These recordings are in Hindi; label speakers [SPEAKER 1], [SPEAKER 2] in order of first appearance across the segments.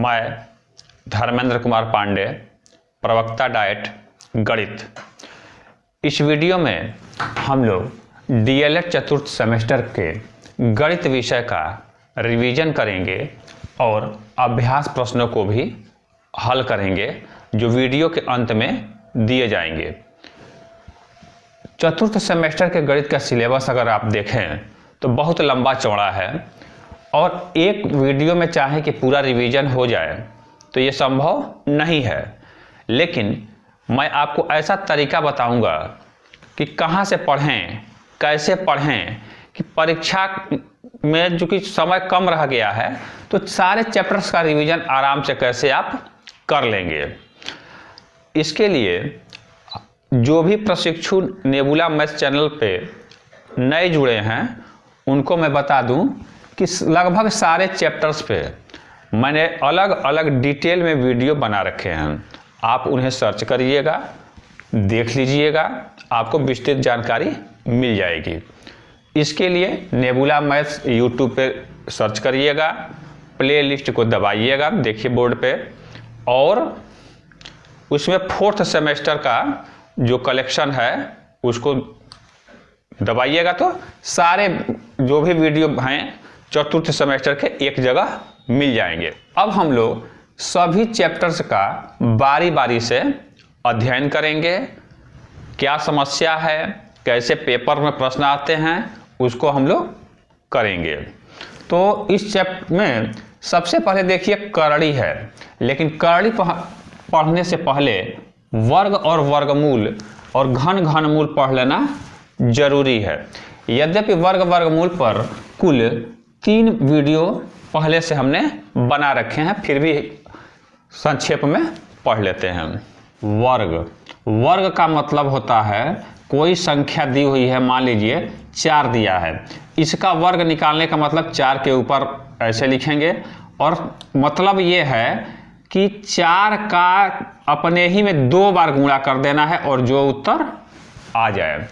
[SPEAKER 1] मैं धर्मेंद्र कुमार पांडे, प्रवक्ता डाइट गणित। इस वीडियो में हम लोग डीएलएड चतुर्थ सेमेस्टर के गणित विषय का रिवीजन करेंगे और अभ्यास प्रश्नों को भी हल करेंगे जो वीडियो के अंत में दिए जाएंगे। चतुर्थ सेमेस्टर के गणित का सिलेबस अगर आप देखें तो बहुत लंबा चौड़ा है और एक वीडियो में चाहे कि पूरा रिवीजन हो जाए तो ये संभव नहीं है, लेकिन मैं आपको ऐसा तरीका बताऊंगा कि कहाँ से पढ़ें, कैसे पढ़ें कि परीक्षा में जो कि समय कम रह गया है तो सारे चैप्टर्स का रिवीजन आराम से कैसे आप कर लेंगे। इसके लिए जो भी प्रशिक्षु नेबुला मैथ्स चैनल पे नए जुड़े हैं उनको मैं बता दूं कि लगभग सारे चैप्टर्स पे मैंने अलग अलग डिटेल में वीडियो बना रखे हैं। आप उन्हें सर्च करिएगा, देख लीजिएगा, आपको विस्तृत जानकारी मिल जाएगी। इसके लिए नेबुला मैथ्स यूट्यूब पे सर्च करिएगा, प्ले लिस्ट को दबाइएगा, देखिए बोर्ड पे, और उसमें फोर्थ सेमेस्टर का जो कलेक्शन है उसको दबाइएगा तो सारे जो भी वीडियो हैं चतुर्थ सेमेस्टर के एक जगह मिल जाएंगे। अब हम लोग सभी चैप्टर्स का बारी बारी से अध्ययन करेंगे, क्या समस्या है, कैसे पेपर में प्रश्न आते हैं, उसको हम लोग करेंगे। तो इस चैप्टर में सबसे पहले देखिए करड़ी है, लेकिन करड़ी पढ़ने से पहले वर्ग और वर्गमूल और घन घनमूल पढ़ लेना जरूरी है। यद्यपि वर्ग वर्गमूल पर कुल 3 वीडियो पहले से हमने बना रखे हैं, फिर भी संक्षेप में पढ़ लेते हैं। वर्ग का मतलब होता है कोई संख्या दी हुई है, मान लीजिए 4 दिया है, इसका वर्ग निकालने का मतलब 4 के ऊपर ऐसे लिखेंगे और मतलब ये है कि 4 का अपने ही में 2 बार गुणा कर देना है और जो उत्तर आ जाए।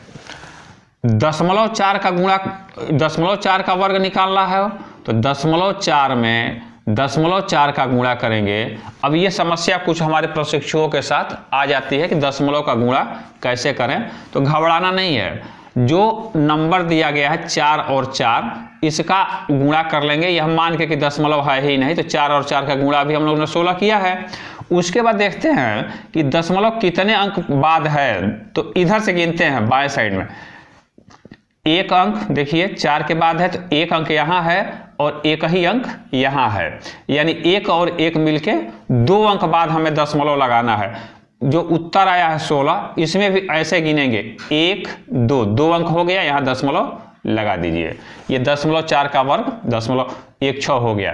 [SPEAKER 1] 0.4 का वर्ग निकालना है तो 0.4 में 0.4 का गुणा करेंगे। अब ये समस्या कुछ हमारे प्रशिक्षुओं के साथ आ जाती है कि दशमलव का गुणा कैसे करें, तो घबराना नहीं है। जो नंबर दिया गया है 4 और 4, इसका गुणा कर लेंगे। यह मान के कि दशमलव है ही नहीं तो 4 और 4 का गुणा भी हम लोगों ने 16 किया है। उसके बाद देखते हैं कि दशमलव कितने अंक बाद है, तो इधर से गिनते हैं बाएं साइड में। 1 अंक देखिए 4 के बाद है तो 1 अंक यहाँ है और 1 ही अंक यहाँ है, यानी 1 और 1 मिलके 2 अंक बाद हमें दशमलव लगाना है। जो उत्तर आया है 16, इसमें भी ऐसे गिनेंगे 1 2 अंक हो गया, यहाँ दशमलव लगा दीजिए। ये 0.4 का वर्ग 0.16 हो गया।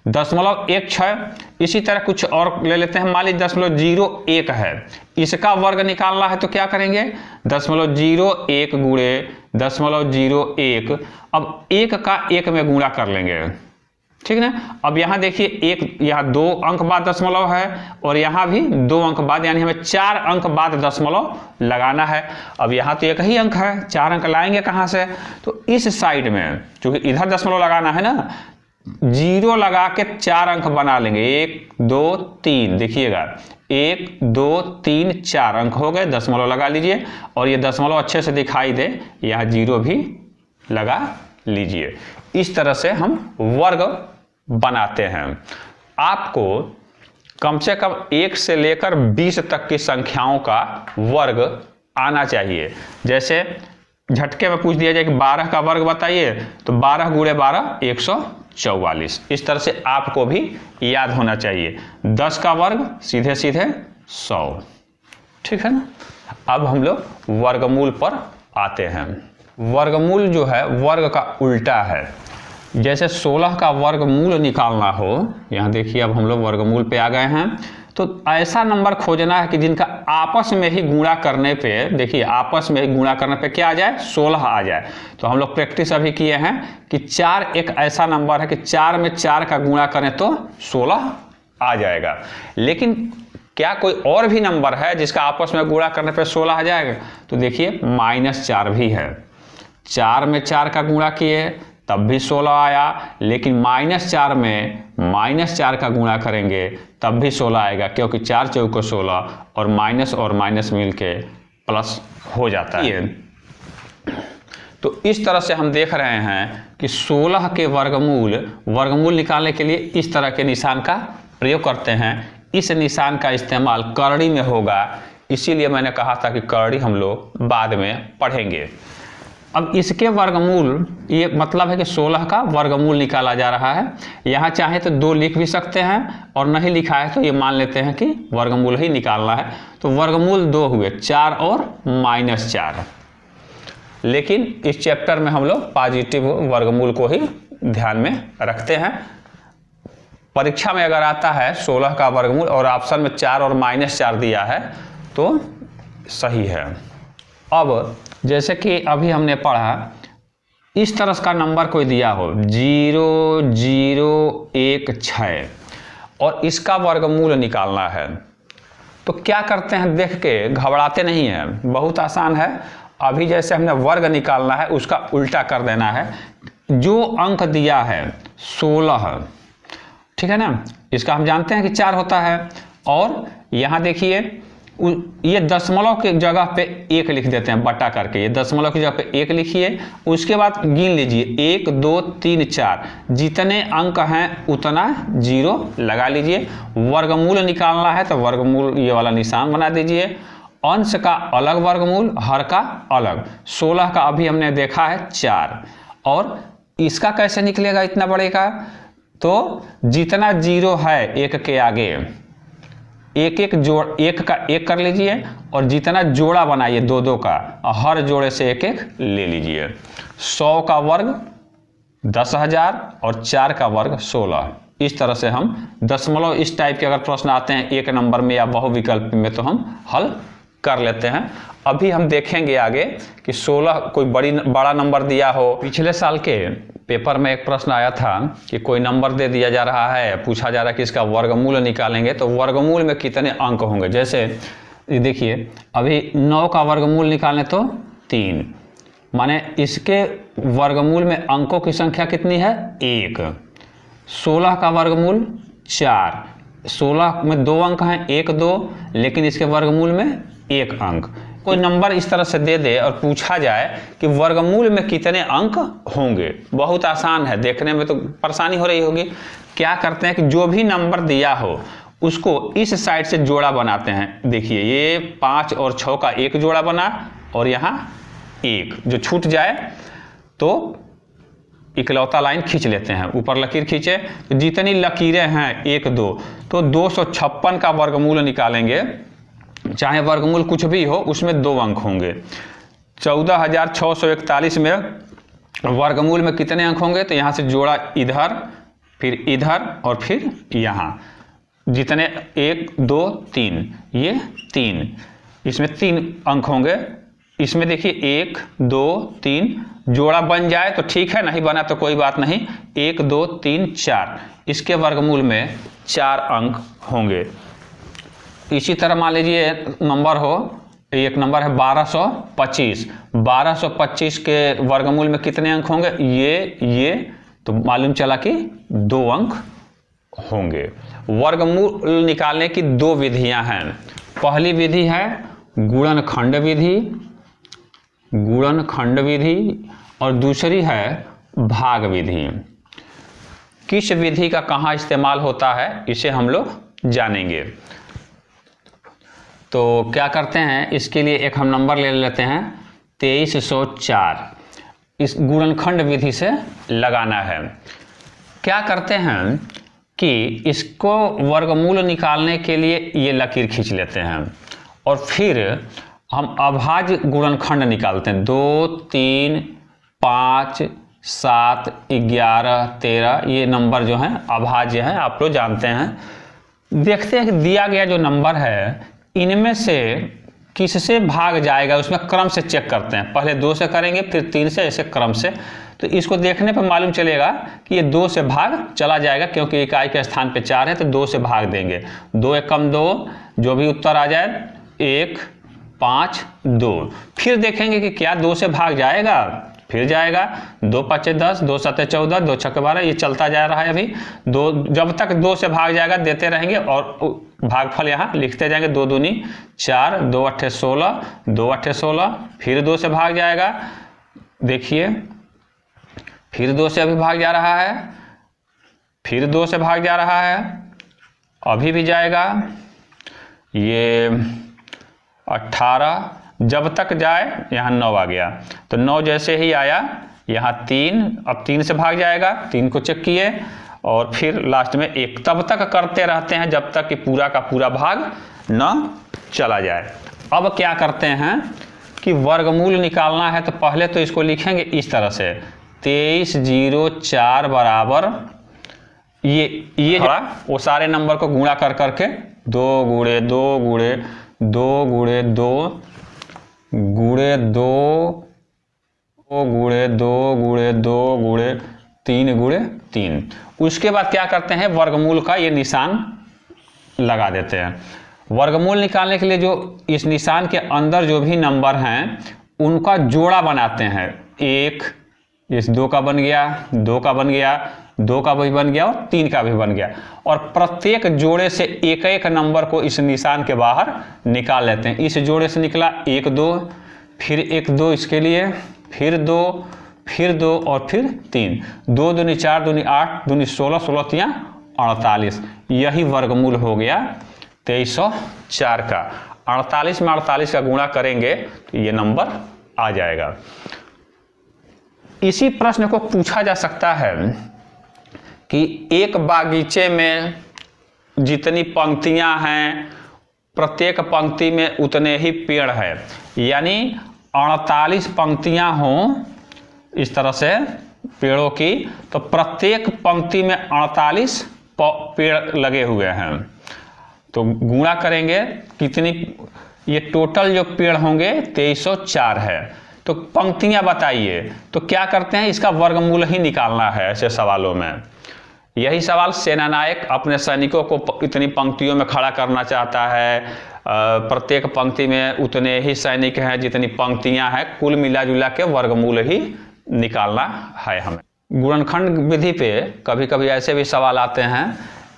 [SPEAKER 1] 0.16 इसी तरह कुछ और ले लेते हैं, मान लीजिए 0.01 है, इसका वर्ग निकालना है तो क्या करेंगे 0.01 गुणे 0.01। अब 1 का 1 में गुणा कर लेंगे, ठीक ना। अब यहाँ देखिए 1 यहाँ 2 अंक बाद दशमलव है और यहाँ भी 2 अंक बाद, यानी हमें 4 अंक बाद दशमलव लगाना है। अब यहाँ तो 1 ही अंक है, 4 अंक लाएंगे कहाँ से, तो इस साइड में क्योंकि इधर दशमलव लगाना है ना, 0 लगा के 4 अंक बना लेंगे। 1 2 3 देखिएगा 1 2 3 4 अंक हो गए, दशमलव लगा लीजिए और ये दशमलव अच्छे से दिखाई दे, यहाँ 0 भी लगा लीजिए। इस तरह से हम वर्ग बनाते हैं। आपको कम से कम 1 से लेकर 20 तक की संख्याओं का वर्ग आना चाहिए। जैसे झटके में पूछ दिया जाए कि 12 का वर्ग बताइए तो 12 गुणे 12 144। इस तरह से आपको भी याद होना चाहिए। 10 का वर्ग सीधे सीधे 100, ठीक है ना। अब हम लोग वर्गमूल पर आते हैं। वर्गमूल जो है वर्ग का उल्टा है। जैसे 16 का वर्गमूल निकालना हो, यहाँ देखिए अब हम लोग वर्गमूल पे आ गए हैं, तो ऐसा नंबर खोजना है कि जिनका आपस में ही गुणा करने पे, देखिए आपस में ही गुणा करने पे क्या आ जाए 16 आ जाए। तो हम लोग प्रैक्टिस अभी किए हैं कि 4 एक ऐसा नंबर है कि 4 में 4 का गुणा करें तो 16 आ जाएगा। लेकिन क्या कोई और भी नंबर है जिसका आपस में गुणा करने पे 16 आ जाएगा, तो देखिए -4 भी है। 4 में 4 का गुणा किए तब भी 16 आया, लेकिन -4 में -4 का गुणा करेंगे तब भी 16 आएगा, क्योंकि 4 चौको 16 और माइनस मिलके प्लस हो जाता है। तो इस तरह से हम देख रहे हैं कि 16 के वर्गमूल निकालने के लिए इस तरह के निशान का प्रयोग करते हैं। इस निशान का इस्तेमाल करड़ी में होगा, इसीलिए मैंने कहा था कि करड़ी हम लोग बाद में पढ़ेंगे। अब इसके वर्गमूल, ये मतलब है कि 16 का वर्गमूल निकाला जा रहा है। यहाँ चाहे तो 2 लिख भी सकते हैं और नहीं लिखा है तो ये मान लेते हैं कि वर्गमूल ही निकालना है। तो वर्गमूल 2 हुए, 4 और -4। लेकिन इस चैप्टर में हम लोग पॉजिटिव वर्गमूल को ही ध्यान में रखते हैं। परीक्षा में अगर आता है 16 का वर्गमूल और ऑप्शन में 4 और -4 दिया है तो सही है। अब जैसे कि अभी हमने पढ़ा, इस तरह का नंबर कोई दिया हो 0016 और इसका वर्गमूल निकालना है, तो क्या करते हैं, देख के घबराते नहीं हैं, बहुत आसान है। अभी जैसे हमने वर्ग निकालना है उसका उल्टा कर देना है। जो अंक दिया है 16, ठीक है ना, इसका हम जानते हैं कि 4 होता है, और यहाँ देखिए ये दशमलव की जगह पे 1 लिख देते हैं बटा करके, ये दशमलव की जगह पे 1 लिखिए। उसके बाद गिन लीजिए 1 2 3 4, जितने अंक हैं उतना 0 लगा लीजिए। वर्गमूल निकालना है तो वर्गमूल ये वाला निशान बना दीजिए। अंश का अलग वर्गमूल, हर का अलग। 16 का अभी हमने देखा है 4, और इसका कैसे निकलेगा इतना बड़े का, तो जितना 0 है 1 के आगे, एक का 1 कर लीजिए, और जितना जोड़ा बनाइए 2 का, हर जोड़े से 1 ले लीजिए। 100 का वर्ग 10,000 और 4 का वर्ग 16। इस तरह से हम दशमलव, इस टाइप के अगर प्रश्न आते हैं 1 नंबर में या बहुविकल्प में तो हम हल कर लेते हैं। अभी हम देखेंगे आगे कि 16 कोई बड़ा नंबर दिया हो। पिछले साल के पेपर में एक प्रश्न आया था कि कोई नंबर दे दिया जा रहा है, पूछा जा रहा है कि इसका वर्गमूल निकालेंगे तो वर्गमूल में कितने अंक होंगे। जैसे ये देखिए, अभी 9 का वर्गमूल निकालें तो 3, माने इसके वर्गमूल में अंकों की संख्या कितनी है 1। 16 का वर्गमूल 4, 16 में 2 अंक हैं 1 2, लेकिन इसके वर्गमूल में 1 अंक। कोई नंबर इस तरह से दे दे और पूछा जाए कि वर्गमूल में कितने अंक होंगे, बहुत आसान है, देखने में तो परेशानी हो रही होगी। क्या करते हैं कि जो भी नंबर दिया हो उसको इस साइड से जोड़ा बनाते हैं। देखिए ये 5 और 6 का 1 जोड़ा बना, और यहाँ 1 जो छूट जाए तो इकलौता लाइन खींच लेते हैं, ऊपर लकीर खींचे तो जितनी लकीरें हैं 1 2, तो 256 का वर्गमूल निकालेंगे। चाहे वर्गमूल कुछ भी हो उसमें 2 अंक होंगे। 14,641 में वर्गमूल में कितने अंक होंगे, तो यहाँ से जोड़ा इधर, फिर इधर और फिर यहाँ, जितने 1 2 3, ये 3, इसमें 3 अंक होंगे। इसमें देखिए 1 2 3 जोड़ा बन जाए तो ठीक है, नहीं बना तो कोई बात नहीं। 1 2 3 4, इसके वर्गमूल में 4 अंक होंगे। इसी तरह मान लीजिए नंबर हो, एक नंबर है 1225, 1225 के वर्गमूल में कितने अंक होंगे, ये तो मालूम चला कि 2 अंक होंगे। वर्गमूल निकालने की 2 विधियां हैं। पहली विधि है गुणनखंड विधि, और दूसरी है भाग विधि। किस विधि का कहाँ इस्तेमाल होता है इसे हम लोग जानेंगे। तो क्या करते हैं, इसके लिए एक हम नंबर ले लेते हैं 2304, इस गुणनखंड विधि से लगाना है। क्या करते हैं कि इसको वर्गमूल निकालने के लिए ये लकीर खींच लेते हैं, और फिर हम अभाज्य गुणनखंड निकालते हैं। 2 3 5 7 11 13, ये नंबर जो हैं अभाज्य हैं, आप लोग जानते हैं। देखते हैं कि दिया गया जो नंबर है इनमें से किससे भाग जाएगा, उसमें क्रम से चेक करते हैं। पहले 2 से करेंगे, फिर 3 से, ऐसे क्रम से। तो इसको देखने पर मालूम चलेगा कि ये 2 से भाग चला जाएगा, क्योंकि इकाई के स्थान पे 4 है तो 2 से भाग देंगे। 2 एकम 2, जो भी उत्तर आ जाए 1 5 2। फिर देखेंगे कि क्या 2 से भाग जाएगा, फिर जाएगा 2 5 10, 2 7 14, 2 6 12, ये चलता जा रहा है अभी। दो जब तक 2 से भाग जाएगा देते रहेंगे और भागफल यहाँ लिखते जाएंगे। 2 दूनी 4, 2 8 16, 2 8 16, फिर 2 से भाग जाएगा, देखिए फिर 2 से अभी भाग जा रहा है, फिर 2 से भाग जा रहा है, अभी भी जाएगा ये 18, जब तक जाए यहाँ 9 आ गया। तो 9 जैसे ही आया यहाँ 3, अब 3 से भाग जाएगा, 3 को चेक किए और फिर लास्ट में 1, तब तक करते रहते हैं जब तक कि पूरा का पूरा भाग न चला जाए। अब क्या करते हैं कि वर्गमूल निकालना है, तो पहले तो इसको लिखेंगे इस तरह से 2304 बराबर ये वो सारे नंबर को गुणा कर करके 2 गुणे 2 गुणे 2 गुणे 2 गुणे 2 गुणे 2 गुणे 2 गुणे 3 गुणे 3। उसके बाद क्या करते हैं, वर्गमूल का ये निशान लगा देते हैं। वर्गमूल निकालने के लिए जो इस निशान के अंदर जो भी नंबर हैं उनका जोड़ा बनाते हैं। 1 इस 2 का बन गया, 2 का बन गया, 2 का भी बन गया और 3 का भी बन गया, और प्रत्येक जोड़े से एक एक नंबर को इस निशान के बाहर निकाल लेते हैं। इस जोड़े से निकला 1 2, फिर 1 2 इसके लिए, फिर 2, फिर 2 और फिर 3। 2 दूनी 4 दूनी 8 दूनी 16, 16 3 48। यही वर्गमूल हो गया 2304 का। 48 में 48 का गुणा करेंगे तो ये नंबर आ जाएगा। इसी प्रश्न को पूछा जा सकता है कि एक बागीचे में जितनी पंक्तियां हैं प्रत्येक पंक्ति में उतने ही पेड़ है, यानी 48 पंक्तियां हों इस तरह से पेड़ों की, तो प्रत्येक पंक्ति में 48 पेड़ लगे हुए हैं। तो गुणा करेंगे कितनी, ये टोटल जो पेड़ होंगे 2304 है। तो पंक्तियां बताइए, तो क्या करते हैं, इसका वर्गमूल ही निकालना है ऐसे सवालों में। यही सवाल सेनानायक अपने सैनिकों को इतनी पंक्तियों में खड़ा करना चाहता है। प्रत्येक पंक्ति में उतने ही सैनिक हैं जितनी पंक्तियां हैं, कुल मिला जुला के वर्गमूल ही निकालना है हमें। गुणनखंड विधि पे कभी कभी ऐसे भी सवाल आते हैं,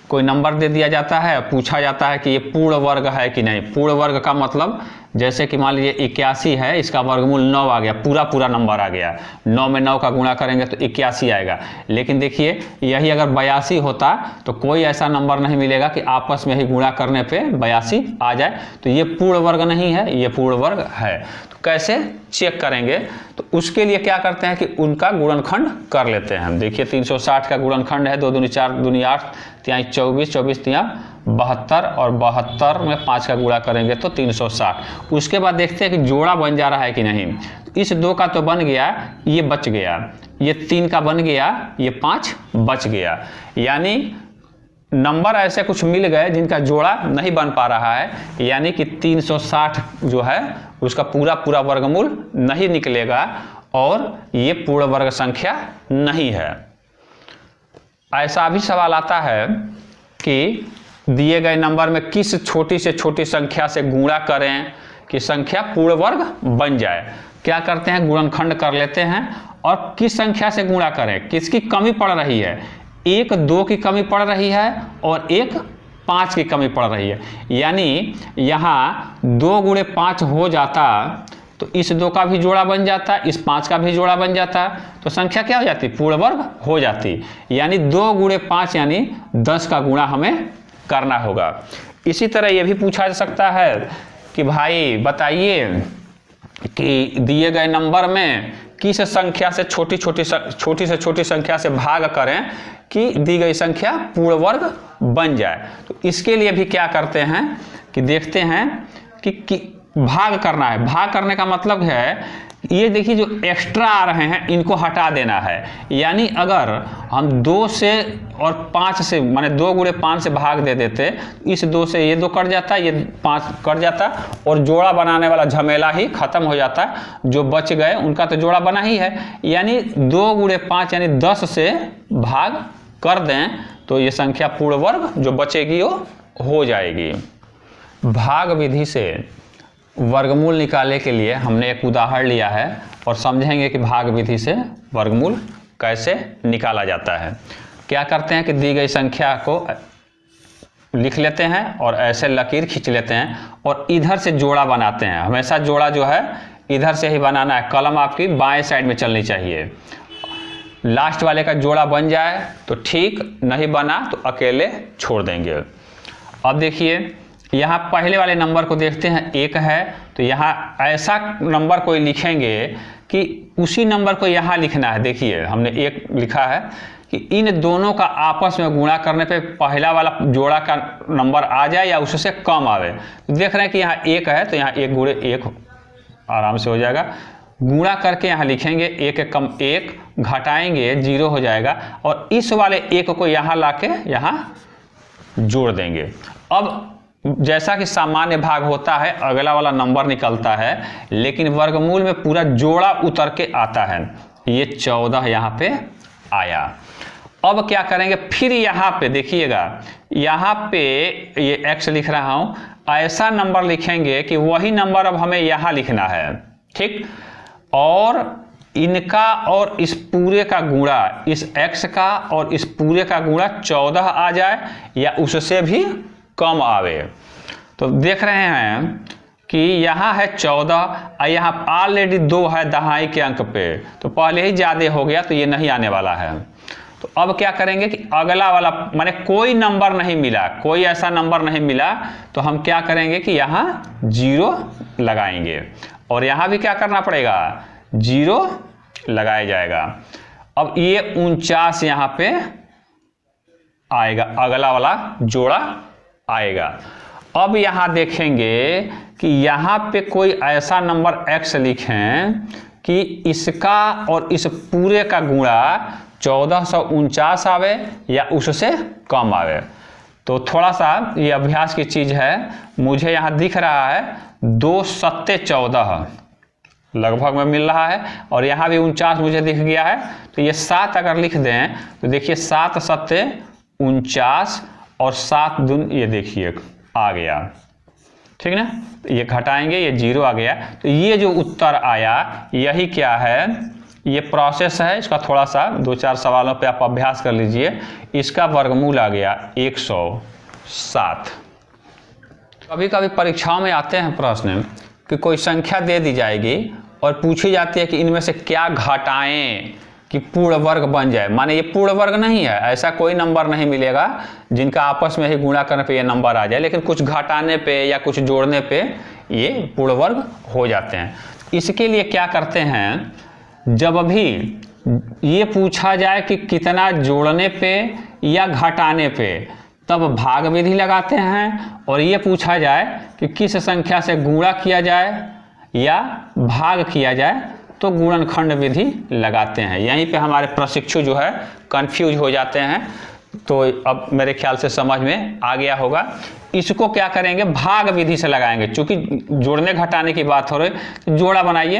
[SPEAKER 1] कोई नंबर दे दिया जाता है, पूछा जाता है कि ये पूर्ण वर्ग है कि नहीं। पूर्ण वर्ग का मतलब जैसे कि मान लीजिए 81 है, इसका वर्गमूल 9 आ गया, पूरा नंबर आ गया। 9 में 9 का गुणा करेंगे तो 81 आएगा। लेकिन देखिए यही अगर 82 होता तो कोई ऐसा नंबर नहीं मिलेगा कि आपस में ही गुणा करने पे 82 आ जाए। तो ये पूर्ण वर्ग नहीं है, ये पूर्ण वर्ग है। तो कैसे चेक करेंगे, तो उसके लिए क्या करते हैं कि उनका गुणनखंड कर लेते हैं। देखिए 360 का गुणनखंड है 2 दूनी 4 दूनी 8 3 24 24 3 72, और 72 में 5 का गुणा करेंगे तो 360। उसके बाद देखते हैं कि जोड़ा बन जा रहा है कि नहीं। इस 2 का तो बन गया, ये बच गया, ये 3 का बन गया, ये 5 बच गया। यानी नंबर ऐसे कुछ मिल गए जिनका जोड़ा नहीं बन पा रहा है, यानी कि 360 जो है उसका पूरा वर्गमूल नहीं निकलेगा और ये पूर्ण वर्ग संख्या नहीं है। ऐसा भी सवाल आता है कि दिए गए नंबर में किस छोटी से छोटी संख्या से गुणा करें कि संख्या पूर्ण वर्ग बन जाए। क्या करते हैं, गुणनखंड कर लेते हैं और किस संख्या से गुणा करें, किसकी कमी पड़ रही है। 1 2 की कमी पड़ रही है और 1 5 की कमी पड़ रही है। यानी यहाँ 2 गुणे 5 हो जाता तो इस 2 का भी जोड़ा बन जाता, इस 5 का भी जोड़ा बन जाता, तो संख्या क्या हो जाती, पूर्ण वर्ग हो जाती। यानी 2 गुणे 5 यानी 10 का गुणा हमें करना होगा। इसी तरह यह भी पूछा जा सकता है कि भाई बताइए कि दिए गए नंबर में किस संख्या से छोटी से छोटी संख्या से भाग करें कि दी गई संख्या पूर्ण वर्ग बन जाए। तो इसके लिए भी क्या करते हैं कि देखते हैं कि भाग करना है। भाग करने का मतलब है ये देखिए जो एक्स्ट्रा आ रहे हैं इनको हटा देना है। यानी अगर हम 2 से और 5 से माने 2 गुणे 5 से भाग दे देते, इस 2 से ये 2 कट जाता, ये 5 कट जाता और जोड़ा बनाने वाला झमेला ही खत्म हो जाता। जो बच गए उनका तो जोड़ा बना ही है। यानी 2 गुणे 5 यानी 10 से भाग कर दें तो ये संख्या पूर्ण वर्ग जो बचेगी वो हो जाएगी। भाग विधि से वर्गमूल निकालने के लिए हमने एक उदाहरण लिया है और समझेंगे कि भाग विधि से वर्गमूल कैसे निकाला जाता है। क्या करते हैं कि दी गई संख्या को लिख लेते हैं और ऐसे लकीर खींच लेते हैं और इधर से जोड़ा बनाते हैं। हमेशा जोड़ा जो है इधर से ही बनाना है, कलम आपकी बाएं साइड में चलनी चाहिए। लास्ट वाले का जोड़ा बन जाए तो ठीक, नहीं बना तो अकेले छोड़ देंगे। अब देखिए यहाँ पहले वाले नंबर को देखते हैं, 1 है, तो यहाँ ऐसा नंबर कोई लिखेंगे कि उसी नंबर को यहाँ लिखना है। देखिए हमने 1 लिखा है कि इन दोनों का आपस में गुणा करने पे पहला वाला जोड़ा का नंबर आ जाए या उससे कम आवे। देख रहे हैं कि यहाँ 1 है, तो यहाँ 1 गुणे 1 आराम से हो जाएगा। गुणा करके यहाँ लिखेंगे 1 कम 1, घटाएंगे 0 हो जाएगा और इस वाले 1 को यहाँ लाके यहाँ जोड़ देंगे। अब जैसा कि सामान्य भाग होता है अगला वाला नंबर निकलता है, लेकिन वर्गमूल में पूरा जोड़ा उतर के आता है। ये 14 यहाँ पे आया। अब क्या करेंगे, फिर यहाँ पे देखिएगा, यहाँ पे ये x लिख रहा हूँ, ऐसा नंबर लिखेंगे कि वही नंबर अब हमें यहाँ लिखना है, ठीक। और इनका और इस पूरे का गुणा, इस x का और इस पूरे का गुणा 14 आ जाए या उससे भी कम आवे। तो देख रहे हैं कि यहाँ है 14 और यहाँ ऑलरेडी 2 है दहाई के अंक पे, तो पहले ही ज़्यादा हो गया तो ये नहीं आने वाला है। तो अब क्या करेंगे कि अगला वाला, माने कोई नंबर नहीं मिला, कोई ऐसा नंबर नहीं मिला, तो हम क्या करेंगे कि यहाँ 0 लगाएंगे और यहाँ भी क्या करना पड़ेगा, 0 लगाया जाएगा। अब ये 49 यहाँ पे आएगा, अगला वाला जोड़ा आएगा। अब यहाँ देखेंगे कि यहाँ पे कोई ऐसा नंबर x लिखें कि इसका और इस पूरे का गुणा 1449 आवे या उससे कम आवे। तो थोड़ा सा ये अभ्यास की चीज़ है। मुझे यहाँ दिख रहा है 2 सत्ते 14 लगभग में मिल रहा है और यहाँ भी 49 मुझे दिख गया है। तो ये 7 अगर लिख दें तो देखिए 7 सत्ते 49 और 7 दून, ये देखिए आ गया, ठीक ना। ये घटाएंगे, ये 0 आ गया। तो ये जो उत्तर आया यही क्या है, ये प्रोसेस है। इसका थोड़ा सा 2-4 सवालों पे आप अभ्यास कर लीजिए। इसका वर्गमूल आ गया 107। कभी कभी परीक्षाओं में आते हैं प्रश्न कि कोई संख्या दे दी जाएगी और पूछी जाती है कि इनमें से क्या घटाएं कि पूर्ण वर्ग बन जाए। माने ये पूर्ण वर्ग नहीं है, ऐसा कोई नंबर नहीं मिलेगा जिनका आपस में ही गुणा करने पे ये नंबर आ जाए, लेकिन कुछ घटाने पे या कुछ जोड़ने पे ये पूर्ण वर्ग हो जाते हैं। इसके लिए क्या करते हैं, जब भी ये पूछा जाए कि कितना जोड़ने पे या घटाने पे, तब भाग विधि लगाते हैं, और ये पूछा जाए कि किस संख्या से गुणा किया जाए या भाग किया जाए तो गुणनखंड विधि लगाते हैं। यहीं पे हमारे प्रशिक्षु जो है कंफ्यूज हो जाते हैं। तो अब मेरे ख्याल से समझ में आ गया होगा। इसको क्या करेंगे, भाग विधि से लगाएंगे। चूंकि जोड़ने घटाने की बात हो रही, जोड़ा बनाइए।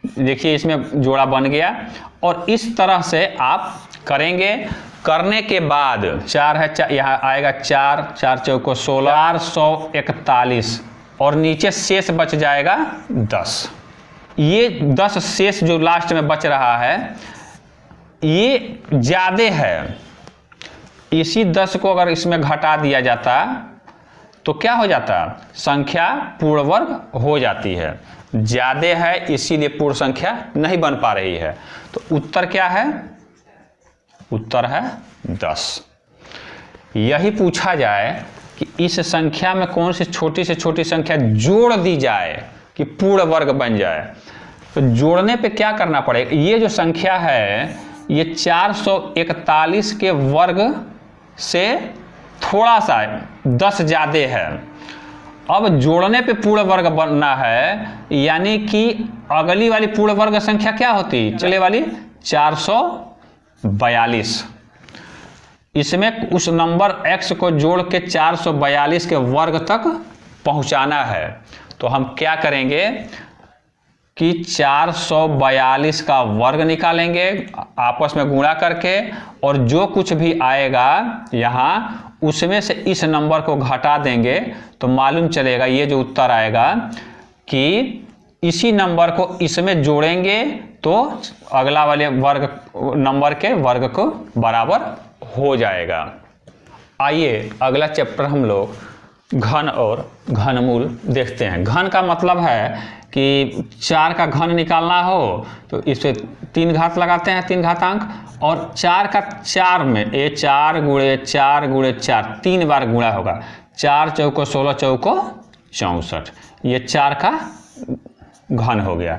[SPEAKER 1] देखिए इसमें जोड़ा बन गया और इस तरह से आप करेंगे। करने के बाद 4 है, यहाँ आएगा 4, 4 चौको 16, 441 और नीचे शेष बच जाएगा 10। ये 10 शेष जो लास्ट में बच रहा है ये ज्यादा है। इसी 10 को अगर इसमें घटा दिया जाता तो क्या हो जाता, संख्या पूर्ण वर्ग हो जाती है। ज्यादा है इसीलिए पूर्ण संख्या नहीं बन पा रही है। तो उत्तर क्या है, उत्तर है 10। यही पूछा जाए कि इस संख्या में कौन सी छोटी से छोटी संख्या जोड़ दी जाए कि पूर्ण वर्ग बन जाए। तो जोड़ने पे क्या करना पड़ेगा, ये जो संख्या है ये 441 के वर्ग से थोड़ा सा 10 ज्यादा है। अब जोड़ने पे पूर्ण वर्ग बनना है, यानी कि अगली वाली पूर्ण वर्ग संख्या क्या होती, चले वाली 442। इसमें उस नंबर x को जोड़ के 442 के वर्ग तक पहुंचाना है। तो हम क्या करेंगे कि 442 का वर्ग निकालेंगे आपस में गुणा करके, और जो कुछ भी आएगा यहाँ उसमें से इस नंबर को घटा देंगे तो मालूम चलेगा ये जो उत्तर आएगा कि इसी नंबर को इसमें जोड़ेंगे तो अगला वाले वर्ग नंबर के वर्ग को बराबर हो जाएगा। आइए अगला चैप्टर हम लोग घन और घनमूल देखते हैं। घन का मतलब है कि 4 का घन निकालना हो तो इस पे 3 घात लगाते हैं, 3 घातांक, और 4 का 4 में ये 4 गुणे 4 गुणे 4 3 बार गुणा होगा। 4 चौको 16 चौको 64, ये 4 का घन हो गया।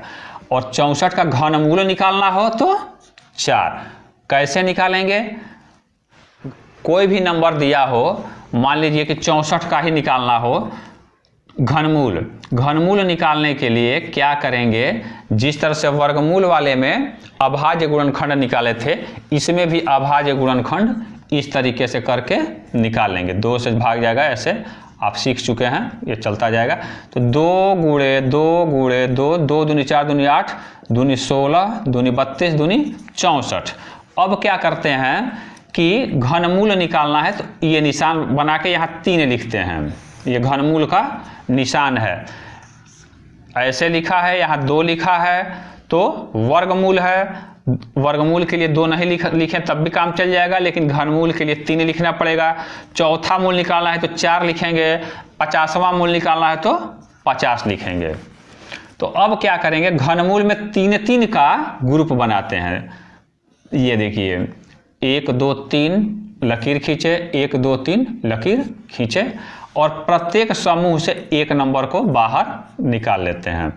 [SPEAKER 1] और 64 का घनमूल निकालना हो तो 4 कैसे निकालेंगे? कोई भी नंबर दिया हो, मान लीजिए कि 64 का ही निकालना हो घनमूल निकालने के लिए क्या करेंगे? जिस तरह से वर्गमूल वाले में अभाज्य गुणनखंड निकाले थे, इसमें भी अभाज्य गुणनखंड इस तरीके से करके निकाल लेंगे। 2 से भाग जाएगा, ऐसे आप सीख चुके हैं, ये चलता जाएगा। तो 2 गुणे 2 गुणे 2, 2 दूनी 4 दूनी 8 दूनी 16 दूनी 32 दूनी 64। अब क्या करते हैं कि घनमूल निकालना है तो ये निशान बना के यहाँ 3 लिखते हैं, ये घनमूल का निशान है। ऐसे लिखा है, यहाँ 2 लिखा है तो वर्गमूल है। वर्गमूल के लिए 2 नहीं लिखें तब भी काम चल जाएगा, लेकिन घनमूल के लिए 3 लिखना पड़ेगा। चौथा मूल निकालना है तो 4 लिखेंगे, 50वां मूल निकालना है तो 50 लिखेंगे। तो अब क्या करेंगे? घनमूल में 3 का ग्रुप बनाते हैं। ये देखिए 1 2 3 लकीर खींचे, 1 2 3 लकीर खींचे, और प्रत्येक समूह से एक नंबर को बाहर निकाल लेते हैं।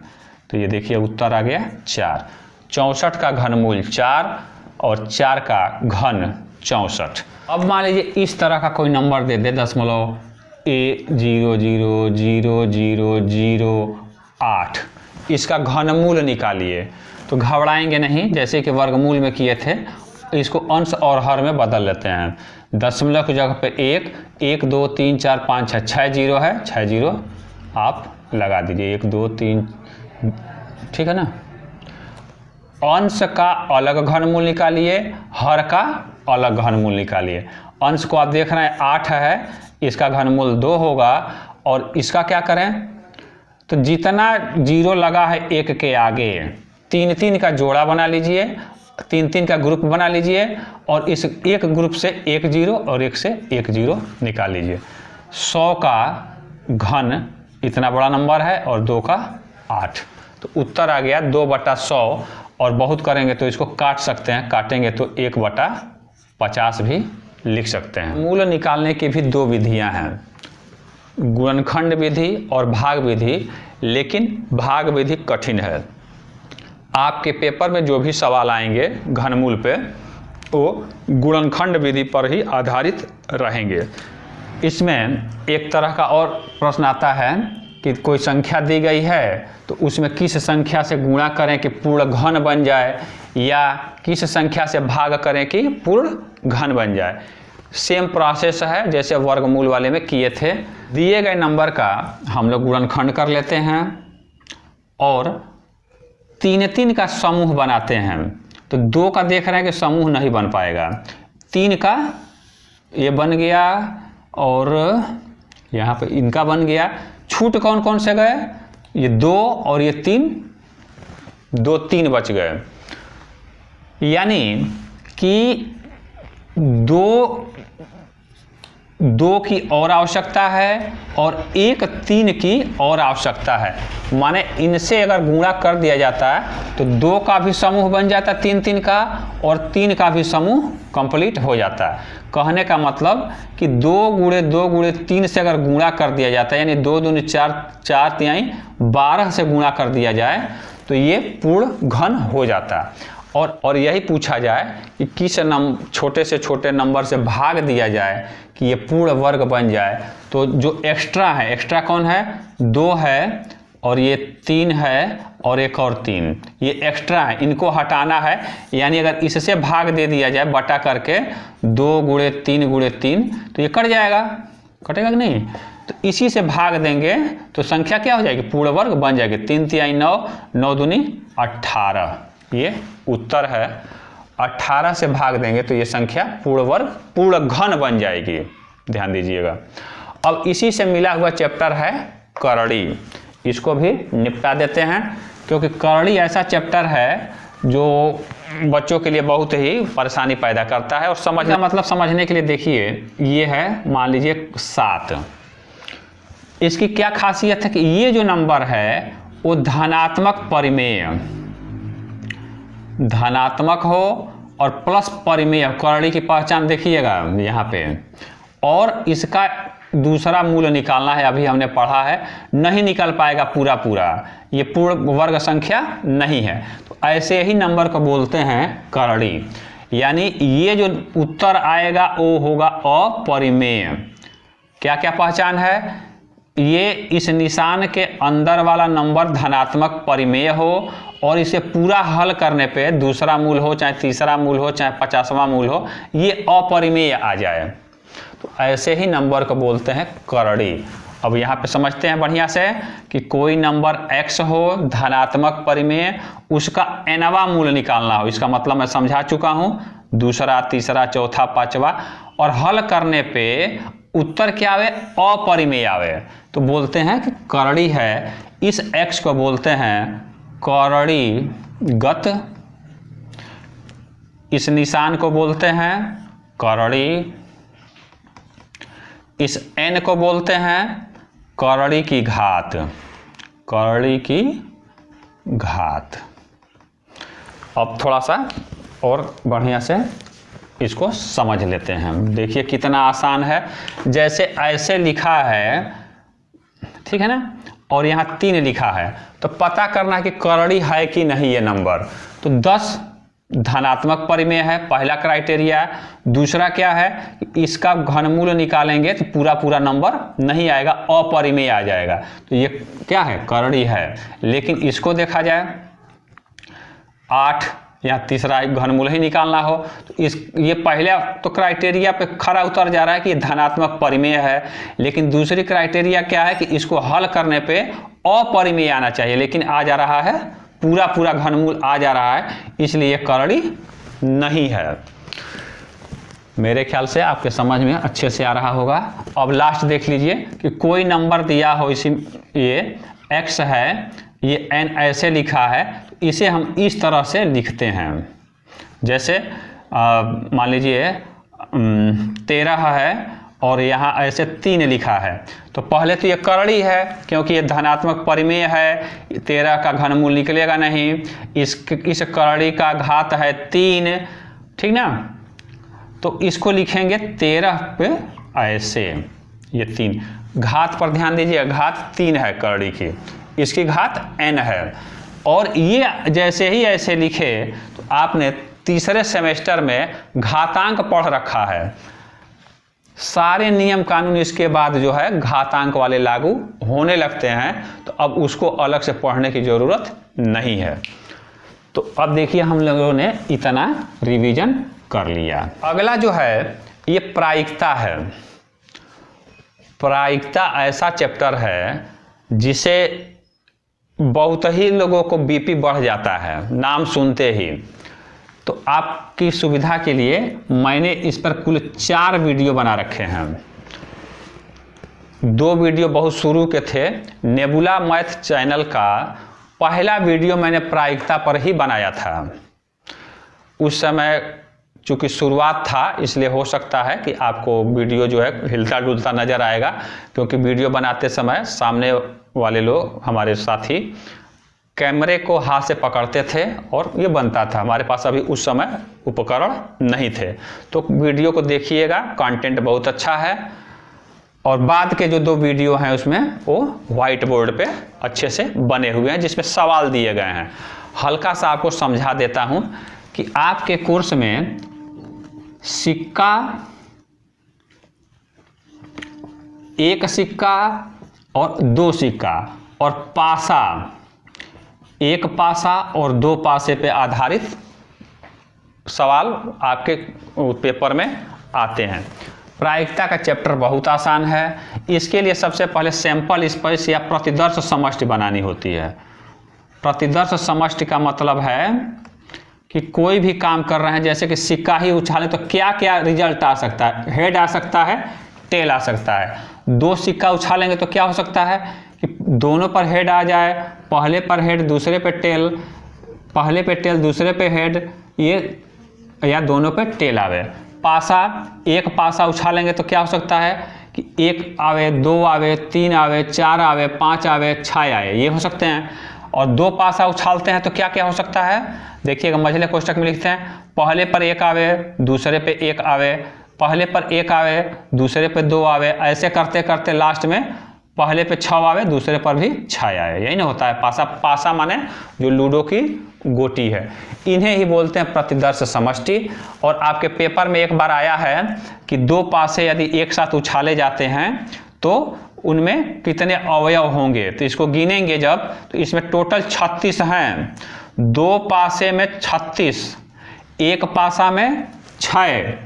[SPEAKER 1] तो ये देखिए उत्तर आ गया 4। 64 का घनमूल 4 और 4 का घन 64। अब मान लीजिए इस तरह का कोई नंबर दे दे 0.000008, इसका घनमूल निकालिए। तो घबराएंगे नहीं, जैसे कि वर्गमूल में किए थे, इसको अंश और हर में बदल लेते हैं। दशमलव की जगह पे 1 2 3 4 5 6 6 जीरो है, 6 जीरो आप लगा दीजिए। 1 2 3, ठीक है ना। अंश का अलग घनमूल निकालिए, हर का अलग घनमूल निकालिए। अंश को आप देख रहे हैं 8 है, इसका घनमूल 2 होगा। और इसका क्या करें? तो जितना जीरो लगा है 1 के आगे, 3 का जोड़ा बना लीजिए, 3 का ग्रुप बना लीजिए, और इस एक ग्रुप से 1 जीरो और 1 से 1 जीरो निकाल लीजिए। 100 का घन इतना बड़ा नंबर है और 2 का 8, तो उत्तर आ गया 2/100। और बहुत करेंगे तो इसको काट सकते हैं, काटेंगे तो 1/50 भी लिख सकते हैं। मूल निकालने की भी 2 विधियां हैं, गुणनखंड विधि और भाग विधि, लेकिन भाग विधि कठिन है। आपके पेपर में जो भी सवाल आएंगे घनमूल पे, वो गुणनखंड विधि पर ही आधारित रहेंगे। इसमें एक तरह का और प्रश्न आता है कि कोई संख्या दी गई है तो उसमें किस संख्या से गुणा करें कि पूर्ण घन बन जाए, या किस संख्या से भाग करें कि पूर्ण घन बन जाए। सेम प्रोसेस है जैसे वर्गमूल वाले में किए थे। दिए गए नंबर का हम लोग गुणनखंड कर लेते हैं और 3 का समूह बनाते हैं। तो 2 का देख रहे हैं कि समूह नहीं बन पाएगा, 3 का ये बन गया और यहाँ पे इनका बन गया। छूट कौन कौन से गए? ये 2 और ये 3, 2 3 बच गए। यानी कि 2 की और आवश्यकता है और 1 3 की और आवश्यकता है। माने इनसे अगर गुणा कर दिया जाता है तो 2 का भी समूह बन जाता है 3 का, और 3 का भी समूह कंप्लीट हो जाता है। कहने का मतलब कि 2 गुणे 2 गुणे 3 से अगर गुणा कर दिया जाता है, यानी 2 दूनी 4 4 तिहाई 12 से गुणा कर दिया जाए तो ये पूर्ण घन हो जाता है। और यही पूछा जाए कि किस छोटे से छोटे नंबर से भाग दिया जाए कि ये पूर्ण वर्ग बन जाए। तो जो एक्स्ट्रा है, एक्स्ट्रा कौन है? 2 है और ये 3 है और एक और 3, ये एक्स्ट्रा है, इनको हटाना है। यानी अगर इससे भाग दे दिया जाए बटा करके 2 गुणे 3 गुणे 3 तो ये कट जाएगा, कटेगा कि नहीं? तो इसी से भाग देंगे तो संख्या क्या हो जाएगी? पूर्ण वर्ग बन जाएगी। 3 तिहाई 9, 9 दूनी 18, ये उत्तर है। 18 से भाग देंगे तो ये संख्या पूर्ण वर्ग पूर्ण घन बन जाएगी, ध्यान दीजिएगा। अब इसी से मिला हुआ चैप्टर है करड़ी। इसको भी निपटा देते हैं, क्योंकि करड़ी ऐसा चैप्टर है जो बच्चों के लिए बहुत ही परेशानी पैदा करता है। और समझना मतलब समझने के लिए देखिए, ये है मान लीजिए 7। इसकी क्या खासियत है कि ये जो नंबर है वो धनात्मक परिमेय, धनात्मक हो और प्लस परिमेय, करड़ी की पहचान देखिएगा यहाँ पे। और इसका दूसरा मूल निकालना है, अभी हमने पढ़ा है, नहीं निकल पाएगा पूरा पूरा, ये पूर्ण वर्ग संख्या नहीं है। तो ऐसे ही नंबर को बोलते हैं करड़ी। यानी ये जो उत्तर आएगा वो होगा अपरिमेय। क्या क्या पहचान है? ये इस निशान के अंदर वाला नंबर धनात्मक परिमेय हो और इसे पूरा हल करने पे दूसरा मूल हो, चाहे तीसरा मूल हो, चाहे 50वां मूल हो, ये अपरिमेय आ जाए। तो ऐसे ही नंबर को बोलते हैं करड़ी। अब यहाँ पे समझते हैं बढ़िया से कि कोई नंबर x हो धनात्मक परिमेय, उसका nवां मूल निकालना हो। इसका मतलब मैं समझा चुका हूँ, दूसरा, तीसरा, चौथा, पांचवा, और हल करने पे उत्तर क्या आवे? अपरिमेय आवे, तो बोलते हैं कि करड़ी है। इस x को बोलते हैं करड़ीगत, इस निशान को बोलते हैं करड़ी, इस n को बोलते हैं करड़ी की घात, करड़ी की घात। अब थोड़ा सा और बढ़िया से इसको समझ लेते हैं। देखिए कितना आसान है। जैसे ऐसे लिखा है, ठीक है ना, और यहाँ 3 लिखा है, तो पता करना है कि करड़ी है कि नहीं ये नंबर। तो 10 धनात्मक परिमेय है, पहला क्राइटेरिया। दूसरा क्या है, इसका घनमूल निकालेंगे तो पूरा पूरा नंबर नहीं आएगा, अपरिमेय आ जाएगा। तो ये क्या है? करड़ी है। लेकिन इसको देखा जाए 8, यहाँ तीसरा एक घनमूल ही निकालना हो, तो ये पहले तो क्राइटेरिया पे खरा उतर जा रहा है कि ये धनात्मक परिमेय है। लेकिन दूसरी क्राइटेरिया क्या है कि इसको हल करने पे अपरिमेय आना चाहिए, लेकिन आ जा रहा है पूरा पूरा घनमूल आ जा रहा है, इसलिए करड़ी नहीं है। मेरे ख्याल से आपके समझ में अच्छे से आ रहा होगा। अब लास्ट देख लीजिए कि कोई नंबर दिया हो, इसी ये x है, ये n ऐसे लिखा है, तो इसे हम इस तरह से लिखते हैं। जैसे मान लीजिए 13 है और यहाँ ऐसे 3 लिखा है, तो पहले तो ये करड़ी है क्योंकि ये धनात्मक परिमेय है, 13 का घनमूल निकलेगा नहीं। इस करड़ी का घात है 3, ठीक ना, तो इसको लिखेंगे 13 पे ऐसे, ये 3 घात पर ध्यान दीजिए, घात 3 है करड़ी की, इसकी घात n है। और ये जैसे ही ऐसे लिखे तो आपने तीसरे सेमेस्टर में घातांक पढ़ रखा है, सारे नियम कानून इसके बाद जो है घातांक वाले लागू होने लगते हैं, तो अब उसको अलग से पढ़ने की ज़रूरत नहीं है। तो अब देखिए हम लोगों ने इतना रिवीजन कर लिया। अगला जो है ये प्रायिकता है। प्रायिकता ऐसा चैप्टर है जिसे बहुत ही लोगों को बीपी बढ़ जाता है नाम सुनते ही। तो आपकी सुविधा के लिए मैंने इस पर कुल 4 वीडियो बना रखे हैं। 2 वीडियो बहुत शुरू के थे। नेबुला मैथ चैनल का पहला वीडियो मैंने प्रायिकता पर ही बनाया था। उस समय चूँकि शुरुआत था, इसलिए हो सकता है कि आपको वीडियो जो है हिलता डुलता नज़र आएगा, क्योंकि वीडियो बनाते समय सामने वाले लोग, हमारे साथी, कैमरे को हाथ से पकड़ते थे और ये बनता था। हमारे पास अभी उस समय उपकरण नहीं थे। तो वीडियो को देखिएगा, कंटेंट बहुत अच्छा है। और बाद के जो 2 वीडियो हैं उसमें वो व्हाइट बोर्ड पे अच्छे से बने हुए हैं, जिसमें सवाल दिए गए हैं। हल्का सा आपको समझा देता हूँ कि आपके कोर्स में सिक्का, 1 सिक्का और 2 सिक्का और पासा, 1 पासा और 2 पासे पे आधारित सवाल आपके पेपर में आते हैं। प्रायिकता का चैप्टर बहुत आसान है। इसके लिए सबसे पहले सैंपल स्पेस या प्रतिदर्श समष्टि बनानी होती है। प्रतिदर्श समष्टि का मतलब है कि कोई भी काम कर रहे हैं, जैसे कि सिक्का ही उछालें तो क्या क्या रिजल्ट आ सकता है। हेड आ सकता है, टेल आ सकता है। 2 सिक्का उछालेंगे तो क्या हो सकता है कि दोनों पर हेड आ जाए, पहले पर हेड दूसरे पे टेल, पहले पे टेल दूसरे पे हेड, ये या दोनों पे टेल आवे। पासा, एक पासा उछालेंगे तो क्या हो सकता है कि 1 आवे, 2 आवे, 3 आवे, 4 आवे, 5 आवे, 6 आए, ये हो सकते हैं। और 2 पासा उछालते हैं तो क्या क्या हो सकता है, देखिएगा मझले कोष्टक में लिखते हैं, पहले पर 1 आवे, दूसरे पे 1 आवे, पहले पर 1 आवे, दूसरे पे 2 आवे, ऐसे करते करते लास्ट में पहले पे 6 आवे, दूसरे पर भी 6 आए, यही ना होता है पासा। पासा माने जो लूडो की गोटी है, इन्हें ही बोलते हैं प्रतिदर्श समष्टि। और आपके पेपर में एक बार आया है कि 2 पासे यदि एक साथ उछाले जाते हैं तो उनमें कितने अवयव होंगे, तो इसको गिनेंगे जब, तो इसमें टोटल 36 हैं। 2 पासे में 36, एक पासा में 6,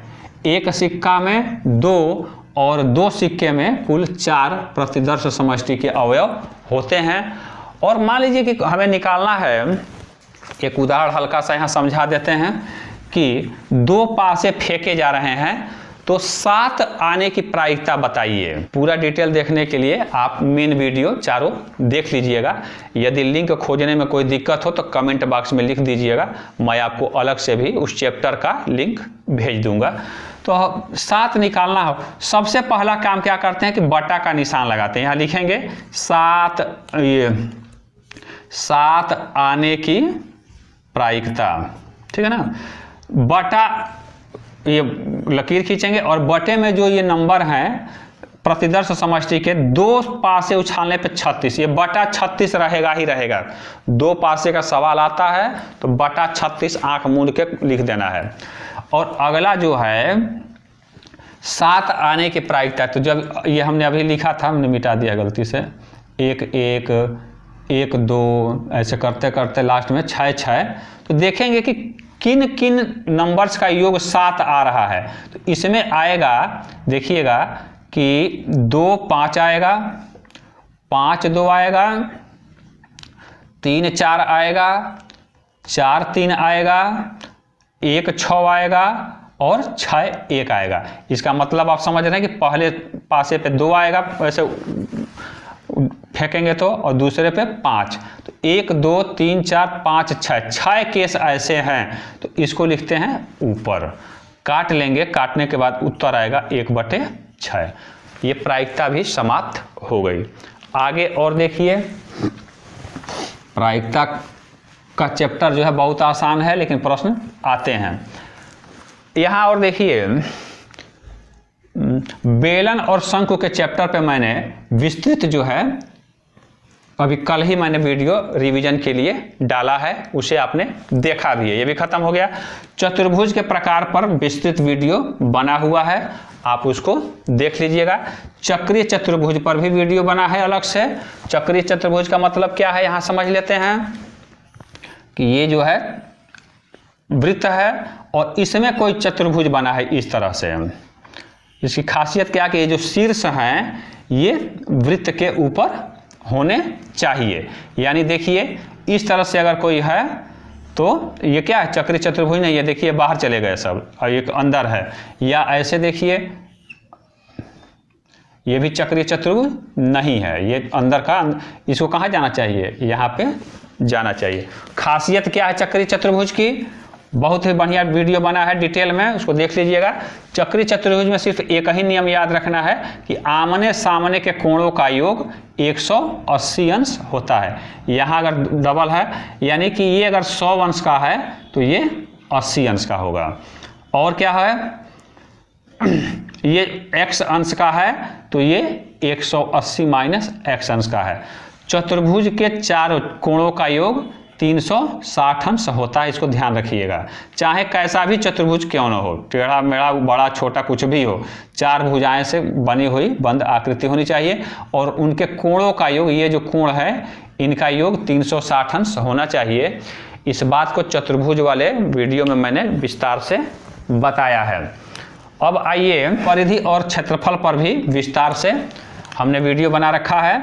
[SPEAKER 1] एक सिक्का में 2 और 2 सिक्के में कुल 4 प्रतिदर्श समष्टि के अवयव होते हैं। और मान लीजिए कि हमें निकालना है, एक उदाहरण हल्का सा यहाँ समझा देते हैं कि 2 पासे फेंके जा रहे हैं तो 7 आने की प्रायिकता बताइए। पूरा डिटेल देखने के लिए आप मेन वीडियो चारों देख लीजिएगा। यदि लिंक खोजने में कोई दिक्कत हो तो कमेंट बॉक्स में लिख दीजिएगा, मैं आपको अलग से भी उस चैप्टर का लिंक भेज दूंगा। तो 7 निकालना हो, सबसे पहला काम क्या करते हैं कि बटा का निशान लगाते हैं। यहाँ लिखेंगे 7, ये 7 आने की प्रायिकता, ठीक है ना। बटा, ये लकीर खींचेंगे और बटे में जो ये नंबर हैं प्रतिदर्श समष्टि के, 2 पासे उछालने पे 36, ये बटा 36 रहेगा ही रहेगा। 2 पासे का सवाल आता है तो बटा 36 आंख मूंद के लिख देना है। और अगला जो है 7 आने की प्रायिकता, तो जब ये हमने अभी लिखा था, हमने मिटा दिया गलती से, 1 1 1 2 ऐसे करते करते लास्ट में 6 6, तो देखेंगे कि किन किन नंबर्स का योग 7 आ रहा है। तो इसमें आएगा, देखिएगा कि 2 5 आएगा, 5 2 आएगा, 3 4 आएगा, 4 3 आएगा, 1 6 आएगा और 6 1 आएगा। इसका मतलब आप समझ रहे हैं कि पहले पासे पे 2 आएगा वैसे फेंकेंगे तो, और दूसरे पे 5, तो 1 2 3 4 5 6 केस ऐसे हैं, तो इसको लिखते हैं ऊपर। काट लेंगे, काटने के बाद उत्तर आएगा 1/6। ये प्रायिकता भी समाप्त हो गई। आगे और देखिए, प्रायिकता का चैप्टर जो है बहुत आसान है, लेकिन प्रश्न आते हैं यहाँ। और देखिए, बेलन और शंकु के चैप्टर पे मैंने विस्तृत जो है, अभी कल ही मैंने वीडियो रिवीजन के लिए डाला है, उसे आपने देखा भी है, ये भी खत्म हो गया। चतुर्भुज के प्रकार पर विस्तृत वीडियो बना हुआ है, आप उसको देख लीजिएगा। चक्रीय चतुर्भुज पर भी वीडियो बना है अलग से। चक्रीय चतुर्भुज का मतलब क्या है, यहाँ समझ लेते हैं कि ये जो है वृत्त है और इसमें कोई चतुर्भुज बना है इस तरह से। इसकी खासियत क्या है कि ये जो शीर्ष हैं ये वृत्त के ऊपर होने चाहिए। यानी देखिए इस तरह से अगर कोई है तो ये क्या है, चक्रीय चतुर्भुज नहीं, ये देखिए बाहर चले गए सब और एक अंदर है। या ऐसे देखिए, ये भी चक्रीय चतुर्भुज नहीं है, ये अंदर का, इसको कहाँ जाना चाहिए, यहाँ पे जाना चाहिए। खासियत क्या है चक्रीय चतुर्भुज की, बहुत ही बढ़िया वीडियो बना है डिटेल में, उसको देख लीजिएगा। चक्रीय चतुर्भुज में सिर्फ एक ही नियम याद रखना है कि आमने सामने के कोणों का योग 180 अंश होता है। यहाँ अगर डबल है, यानी कि ये अगर 100 अंश का है तो ये 80 अंश का होगा। और क्या है, ये x अंश का है तो ये 180 माइनस x अंश का है। चतुर्भुज के 4 कोणों का योग 360 अंश होता है, इसको ध्यान रखिएगा। चाहे कैसा भी चतुर्भुज क्यों न हो, टेढ़ा मेढ़ा बड़ा छोटा कुछ भी हो, 4 भुजाएं से बनी हुई बंद आकृति होनी चाहिए और उनके कोणों का योग, ये जो कोण है इनका योग 360 अंश होना चाहिए। इस बात को चतुर्भुज वाले वीडियो में मैंने विस्तार से बताया है। अब आइए, परिधि और क्षेत्रफल पर भी विस्तार से हमने वीडियो बना रखा है।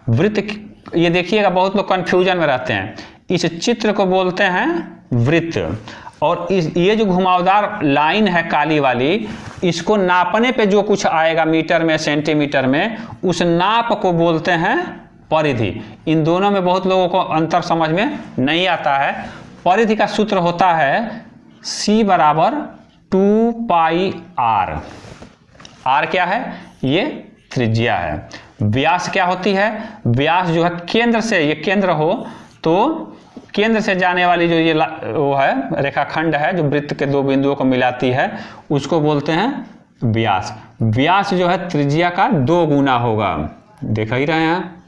[SPEAKER 1] वृत्त, ये देखिएगा बहुत लोग कन्फ्यूजन में रहते हैं। इस चित्र को बोलते हैं वृत्त, और ये जो घुमावदार लाइन है काली वाली, इसको नापने पे जो कुछ आएगा मीटर में सेंटीमीटर में, उस नाप को बोलते हैं परिधि। इन दोनों में बहुत लोगों को अंतर समझ में नहीं आता है। परिधि का सूत्र होता है C बराबर 2 पाई r। r क्या है? ये त्रिज्या है। व्यास क्या होती है? व्यास जो है केंद्र से, ये केंद्र हो तो केंद्र से जाने वाली जो ये वो है रेखाखंड है जो वृत्त के दो बिंदुओं को मिलाती है, उसको बोलते हैं व्यास। व्यास जो है त्रिज्या का 2 गुना होगा। देख ही रहे हैं,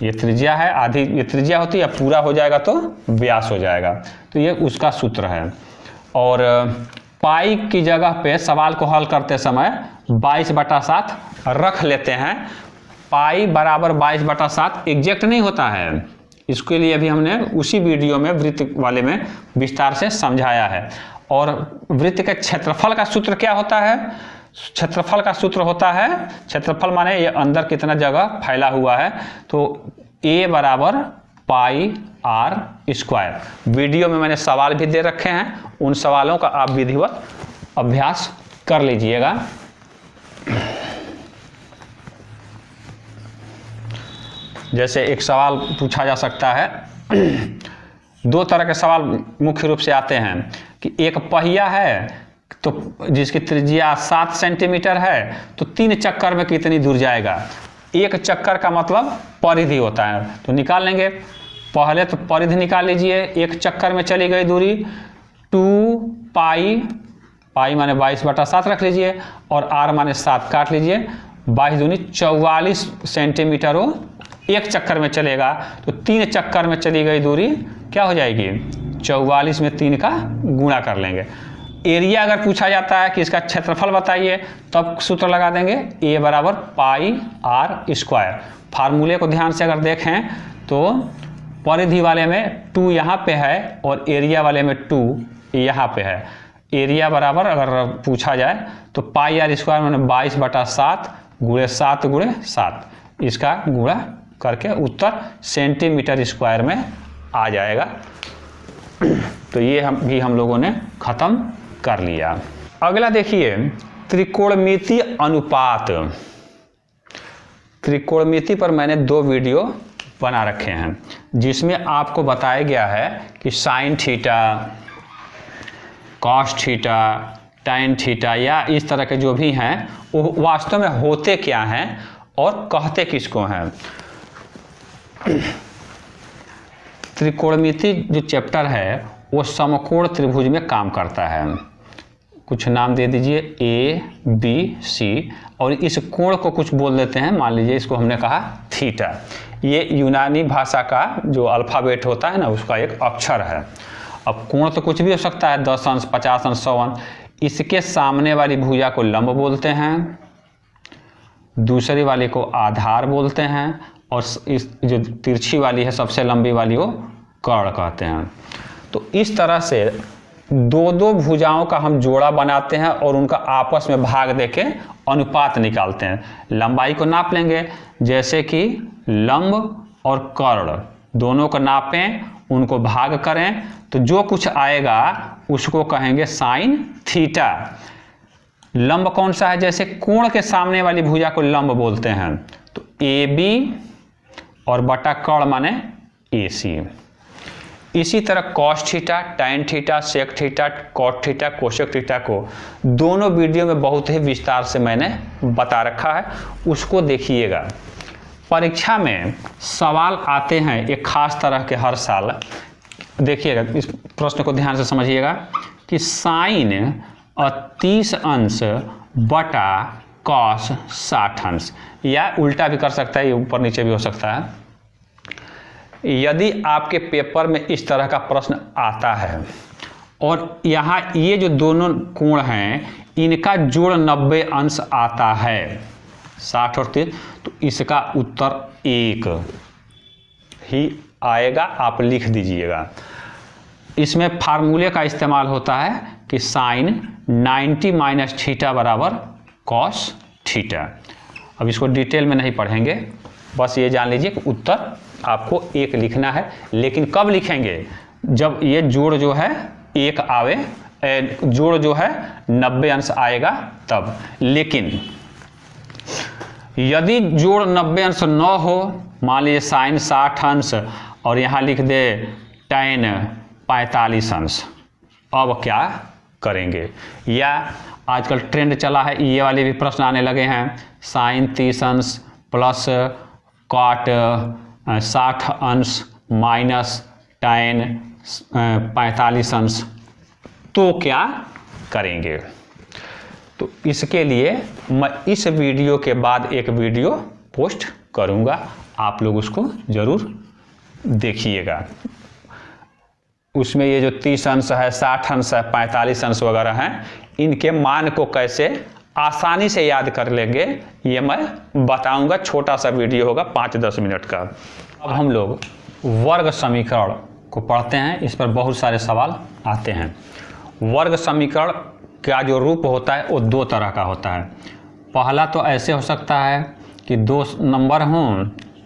[SPEAKER 1] ये त्रिज्या है, आधी ये त्रिज्या होती है, पूरा हो जाएगा तो व्यास हो जाएगा। तो ये उसका सूत्र है। और पाई की जगह पे सवाल को हल करते समय 22/7 रख लेते हैं। पाई बराबर 22/7 एग्जैक्ट नहीं होता है, इसके लिए भी हमने उसी वीडियो में वृत्त वाले में विस्तार से समझाया है। और वृत्त के क्षेत्रफल का सूत्र क्या होता है? क्षेत्रफल का सूत्र होता है, क्षेत्रफल माने ये अंदर कितना जगह फैला हुआ है, तो A बराबर पाई r स्क्वायर। वीडियो में मैंने सवाल भी दे रखे हैं, उन सवालों का आप विधिवत अभ्यास कर लीजिएगा। जैसे एक सवाल पूछा जा सकता है, 2 तरह के सवाल मुख्य रूप से आते हैं कि एक पहिया है तो जिसकी त्रिज्या 7 सेंटीमीटर है, तो 3 चक्कर में कितनी दूर जाएगा? 1 चक्कर का मतलब परिधि होता है, तो निकाल लेंगे। पहले तो परिधि निकाल लीजिए। 1 चक्कर में चली गई दूरी 2 पाई, पाई माने 22/7 रख लीजिए, और r माने 7 काट लीजिए। 22 दूनी 44 सेंटीमीटर हो 1 चक्कर में चलेगा, तो 3 चक्कर में चली गई दूरी क्या हो जाएगी? 44 में 3 का गुणा कर लेंगे। एरिया अगर पूछा जाता है कि इसका क्षेत्रफल बताइए, तब सूत्र लगा देंगे A बराबर पाई r स्क्वायर। फार्मूले को ध्यान से अगर देखें तो परिधि वाले में 2 यहाँ पे है और एरिया वाले में 2 यहाँ पे है। एरिया बराबर अगर पूछा जाए तो पाई r स्क्वायर मैंने 22/7 गुणे 7 गुणे 7, इसका गुणा करके उत्तर सेंटीमीटर स्क्वायर में आ जाएगा। तो ये हम लोगों ने खत्म कर लिया। अगला देखिए त्रिकोणमितीय अनुपात। त्रिकोणमिति पर मैंने 2 वीडियो बना रखे हैं, जिसमें आपको बताया गया है कि sine theta, cos theta, tan theta या इस तरह के जो भी हैं वो वास्तव में होते क्या हैं और कहते किसको हैं। त्रिकोणमिति जो चैप्टर है वो समकोण त्रिभुज में काम करता है। कुछ नाम दे दीजिए A, B, C, और इस कोण को कुछ बोल देते हैं, मान लीजिए इसको हमने कहा थीटा। ये यूनानी भाषा का जो अल्फ़ाबेट होता है ना, उसका एक अक्षर है। अब कोण तो कुछ भी हो सकता है, 10 अंश, 50 अंश, 100 अंश। इसके सामने वाली भुजा को लंब बोलते हैं, दूसरी वाली को आधार बोलते हैं, और इस जो तिरछी वाली है सबसे लंबी वाली को कर्ण कहते हैं। तो इस तरह से 2-2 भुजाओं का हम जोड़ा बनाते हैं और उनका आपस में भाग देके अनुपात निकालते हैं। लंबाई को नाप लेंगे, जैसे कि लंब और कर्ण दोनों को नापें, उनको भाग करें, तो जो कुछ आएगा उसको कहेंगे साइन थीटा। लंब कौन सा है? जैसे कोण के सामने वाली भुजा को लंब बोलते हैं, तो AB और बटा कर्ण माने AC। इसी तरह cos theta, tan theta, sec theta, cot theta, cosec theta को दोनों वीडियो में बहुत ही विस्तार से मैंने बता रखा है, उसको देखिएगा। परीक्षा में सवाल आते हैं एक खास तरह के हर साल। देखिएगा, इस प्रश्न को ध्यान से समझिएगा कि साइन 30 अंश बटा कॉस 60 अंश, या उल्टा भी कर सकता है, ये ऊपर नीचे भी हो सकता है। यदि आपके पेपर में इस तरह का प्रश्न आता है और यहाँ ये जो दोनों कोण हैं इनका जोड़ 90 अंश आता है, 60 और 30, तो इसका उत्तर 1 ही आएगा। आप लिख दीजिएगा। इसमें फार्मूले का इस्तेमाल होता है कि साइन 90 माइनस थीटा बराबर कॉस थीटा। अब इसको डिटेल में नहीं पढ़ेंगे, बस ये जान लीजिए कि उत्तर आपको 1 लिखना है। लेकिन कब लिखेंगे? जब ये जोड़ जो है 1 आवे, जोड़ जो है 90 अंश आएगा तब। लेकिन यदि जोड़ 90 अंश 9 हो, मान लीजिए साइन 60 अंश और यहाँ लिख दे tan 45 अंश, अब क्या करेंगे? या आजकल ट्रेंड चला है, ये वाले भी प्रश्न आने लगे हैं, साइन 30 अंश प्लस कॉट 60 अंश माइनस tan 45 अंश, तो क्या करेंगे? तो इसके लिए मैं इस वीडियो के बाद एक वीडियो पोस्ट करूंगा, आप लोग उसको ज़रूर देखिएगा। उसमें ये जो 30 अंश है, 60 अंश है, 45 अंश वगैरह हैं, इनके मान को कैसे आसानी से याद कर लेंगे ये मैं बताऊंगा। छोटा सा वीडियो होगा 5-10 मिनट का। अब हम लोग वर्ग समीकरण को पढ़ते हैं, इस पर बहुत सारे सवाल आते हैं। वर्ग समीकरण का जो रूप होता है वो 2 तरह का होता है। पहला तो ऐसे हो सकता है कि 2 नंबर हों,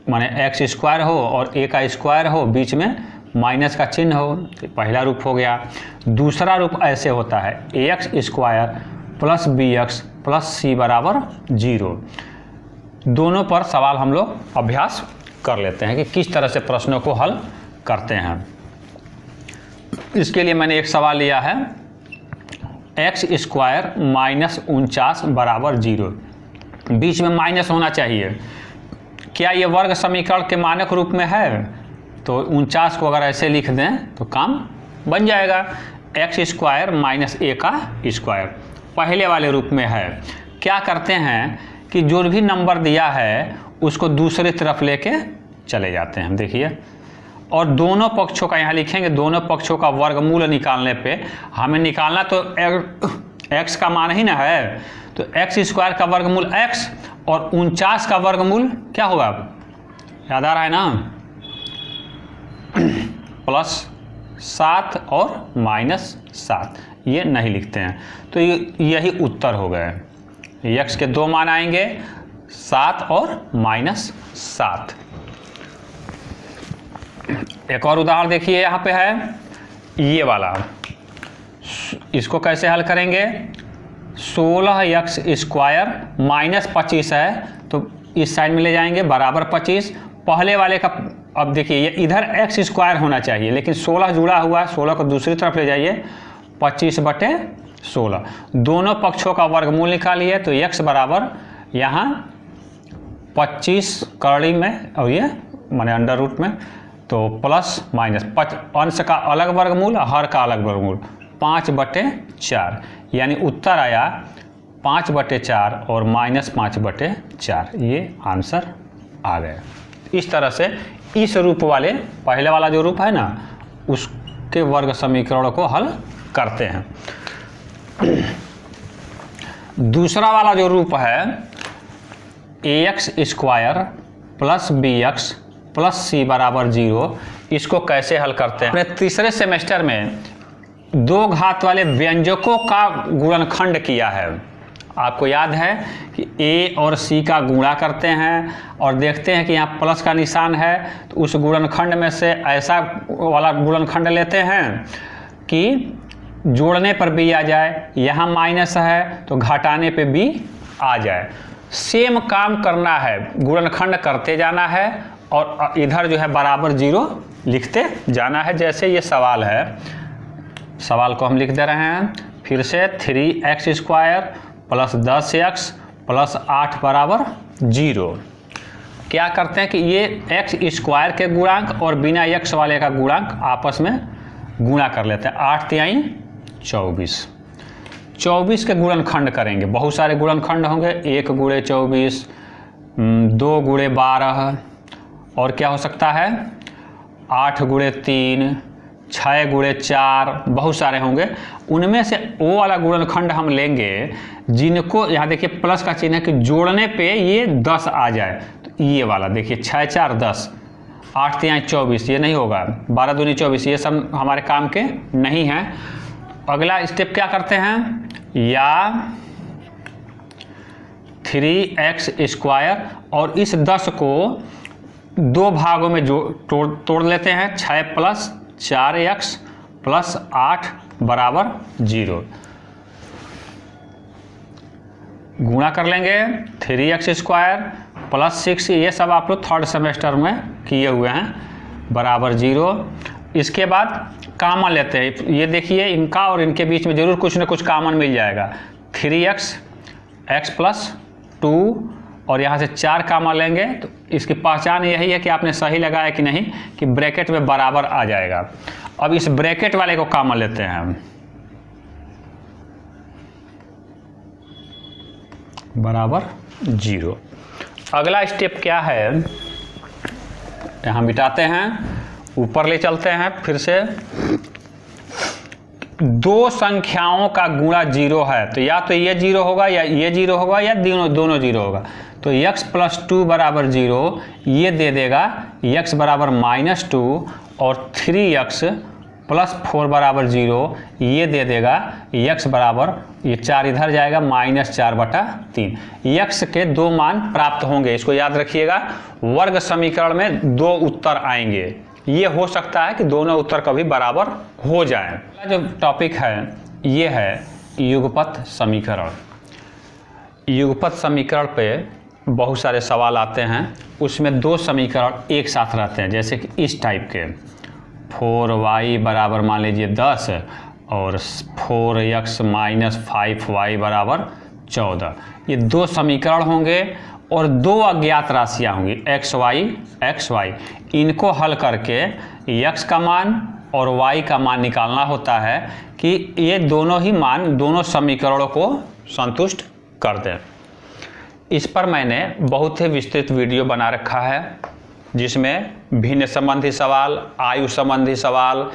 [SPEAKER 1] माने x स्क्वायर हो और a का स्क्वायर हो, बीच में माइनस का चिन्ह हो, तो पहला रूप हो गया। दूसरा रूप ऐसे होता है ax square plus bx plus c बराबर 0। दोनों पर सवाल हम लोग अभ्यास कर लेते हैं कि किस तरह से प्रश्नों को हल करते हैं। इसके लिए मैंने एक सवाल लिया है, x स्क्वायर माइनस 49 बराबर 0, बीच में माइनस होना चाहिए। क्या ये वर्ग समीकरण के मानक रूप में है? तो 49 को अगर ऐसे लिख दें तो काम बन जाएगा। x स्क्वायर माइनस a का स्क्वायर पहले वाले रूप में है। क्या करते हैं कि जो भी नंबर दिया है उसको दूसरे तरफ लेके चले जाते हैं, देखिए, और दोनों पक्षों का यहाँ लिखेंगे, दोनों पक्षों का वर्गमूल निकालने पे हमें निकालना तो x का मान ही ना है, तो x स्क्वायर का वर्गमूल x और 49 का वर्गमूल क्या होगा, याद आ रहा है ना, प्लस 7 और माइनस 7, ये नहीं लिखते हैं। तो यही उत्तर हो गए। x के 2 मान आएंगे, 7 और माइनस 7। एक और उदाहरण देखिए, यहाँ पे है ये वाला, इसको कैसे हल करेंगे? 16x स्क्वायर माइनस 25 है तो इस साइड में ले जाएंगे बराबर 25। पहले वाले का अब देखिए, ये इधर x स्क्वायर होना चाहिए लेकिन 16 जुड़ा हुआ है, 16 को दूसरी तरफ ले जाइए, 25/16। दोनों पक्षों का वर्गमूल निकालिए तो x बराबर यहाँ 25 करड़ी में और ये माने अंडर रूट में, तो प्लस माइनस अंश का अलग वर्गमूल, हर का अलग वर्गमूल, 5/4, यानी उत्तर आया 5/4 और माइनस 5/4, ये आंसर आ गया। इस तरह से इस रूप वाले, पहले वाला जो रूप है ना, उसके वर्ग समीकरण को हल करते हैं। दूसरा वाला जो रूप है ax square plus bx plus c बराबर 0, इसको कैसे हल करते हैं? हमने तीसरे सेमेस्टर में 2 घात वाले व्यंजकों का गुणनखंड किया है। आपको याद है कि a और c का गुणा करते हैं और देखते हैं कि यहाँ प्लस का निशान है, तो उस गुणनखंड में से ऐसा वाला गुणनखंड लेते हैं कि जोड़ने पर b आ जाए, यहाँ माइनस है तो घटाने पे b आ जाए। सेम काम करना है, गुणनखंड करते जाना है और इधर जो है बराबर 0 लिखते जाना है। जैसे ये सवाल है, सवाल को हम लिख दे रहे हैं फिर से, 3x square plus 10x plus 8 बराबर 0। क्या करते हैं कि ये x स्क्वायर के गुणांक और बिना x वाले का गुणांक आपस में गुणा कर लेते हैं। 8 तिहाई 24, 24 के गुणनखंड करेंगे। बहुत सारे गुणनखंड होंगे, 1 गुणे 24, 2 गुणे 12, और क्या हो सकता है 8 गुणे 3, 6 गुणे 4, बहुत सारे होंगे। उनमें से वो वाला गुणनखंड हम लेंगे जिनको, यहाँ देखिए प्लस का चिन्ह है कि जोड़ने पे ये 10 आ जाए, तो ये वाला देखिए 6 4 10, 8 तिहाई 24, ये नहीं होगा, 12 दूनी 24, ये सब हमारे काम के नहीं हैं। अगला स्टेप क्या करते हैं, या 3x स्क्वायर और इस 10 को 2 भागों में तोड़ लेते हैं, 6 प्लस 4x प्लस 8 बराबर 0। गुणा कर लेंगे 3x² प्लस 6, ये सब आप लोग थर्ड सेमेस्टर में किए हुए हैं, बराबर 0। इसके बाद कामन लेते हैं, ये देखिए इनका और इनके बीच में जरूर कुछ ना कुछ कामन मिल जाएगा। 3x x प्लस 2 और यहाँ से 4 कामन लेंगे, तो इसकी पहचान यही है कि आपने सही लगाया कि नहीं, कि ब्रैकेट में बराबर आ जाएगा। अब इस ब्रैकेट वाले को कामन लेते हैं हम, बराबर 0। अगला स्टेप क्या है, यहाँ मिटाते हैं, ऊपर ले चलते हैं फिर से। दो संख्याओं का गुणा 0 है, तो या तो ये 0 होगा या ये 0 होगा या दोनों 0 होगा। तो x प्लस 2 बराबर 0 ये दे देगा x बराबर -2, और 3x प्लस 4 बराबर 0 ये दे देगा x बराबर, ये 4 इधर जाएगा, -4/3। x के 2 मान प्राप्त होंगे, इसको याद रखिएगा। वर्ग समीकरण में 2 उत्तर आएंगे, ये हो सकता है कि दोनों उत्तर कभी बराबर हो जाएं। जो टॉपिक है ये है युगपत समीकरण। युगपत समीकरण पे बहुत सारे सवाल आते हैं, उसमें 2 समीकरण एक साथ रहते हैं, जैसे कि इस टाइप के 4y बराबर मान लीजिए 10 और 4x - 5y बराबर 14। ये 2 समीकरण होंगे और 2 अज्ञात राशियाँ होंगी xy। इनको हल करके x का मान और y का मान निकालना होता है कि ये दोनों ही मान दोनों समीकरणों को संतुष्ट कर दें। इस पर मैंने बहुत ही विस्तृत वीडियो बना रखा है, जिसमें भिन्न संबंधी सवाल, आयु संबंधी सवाल,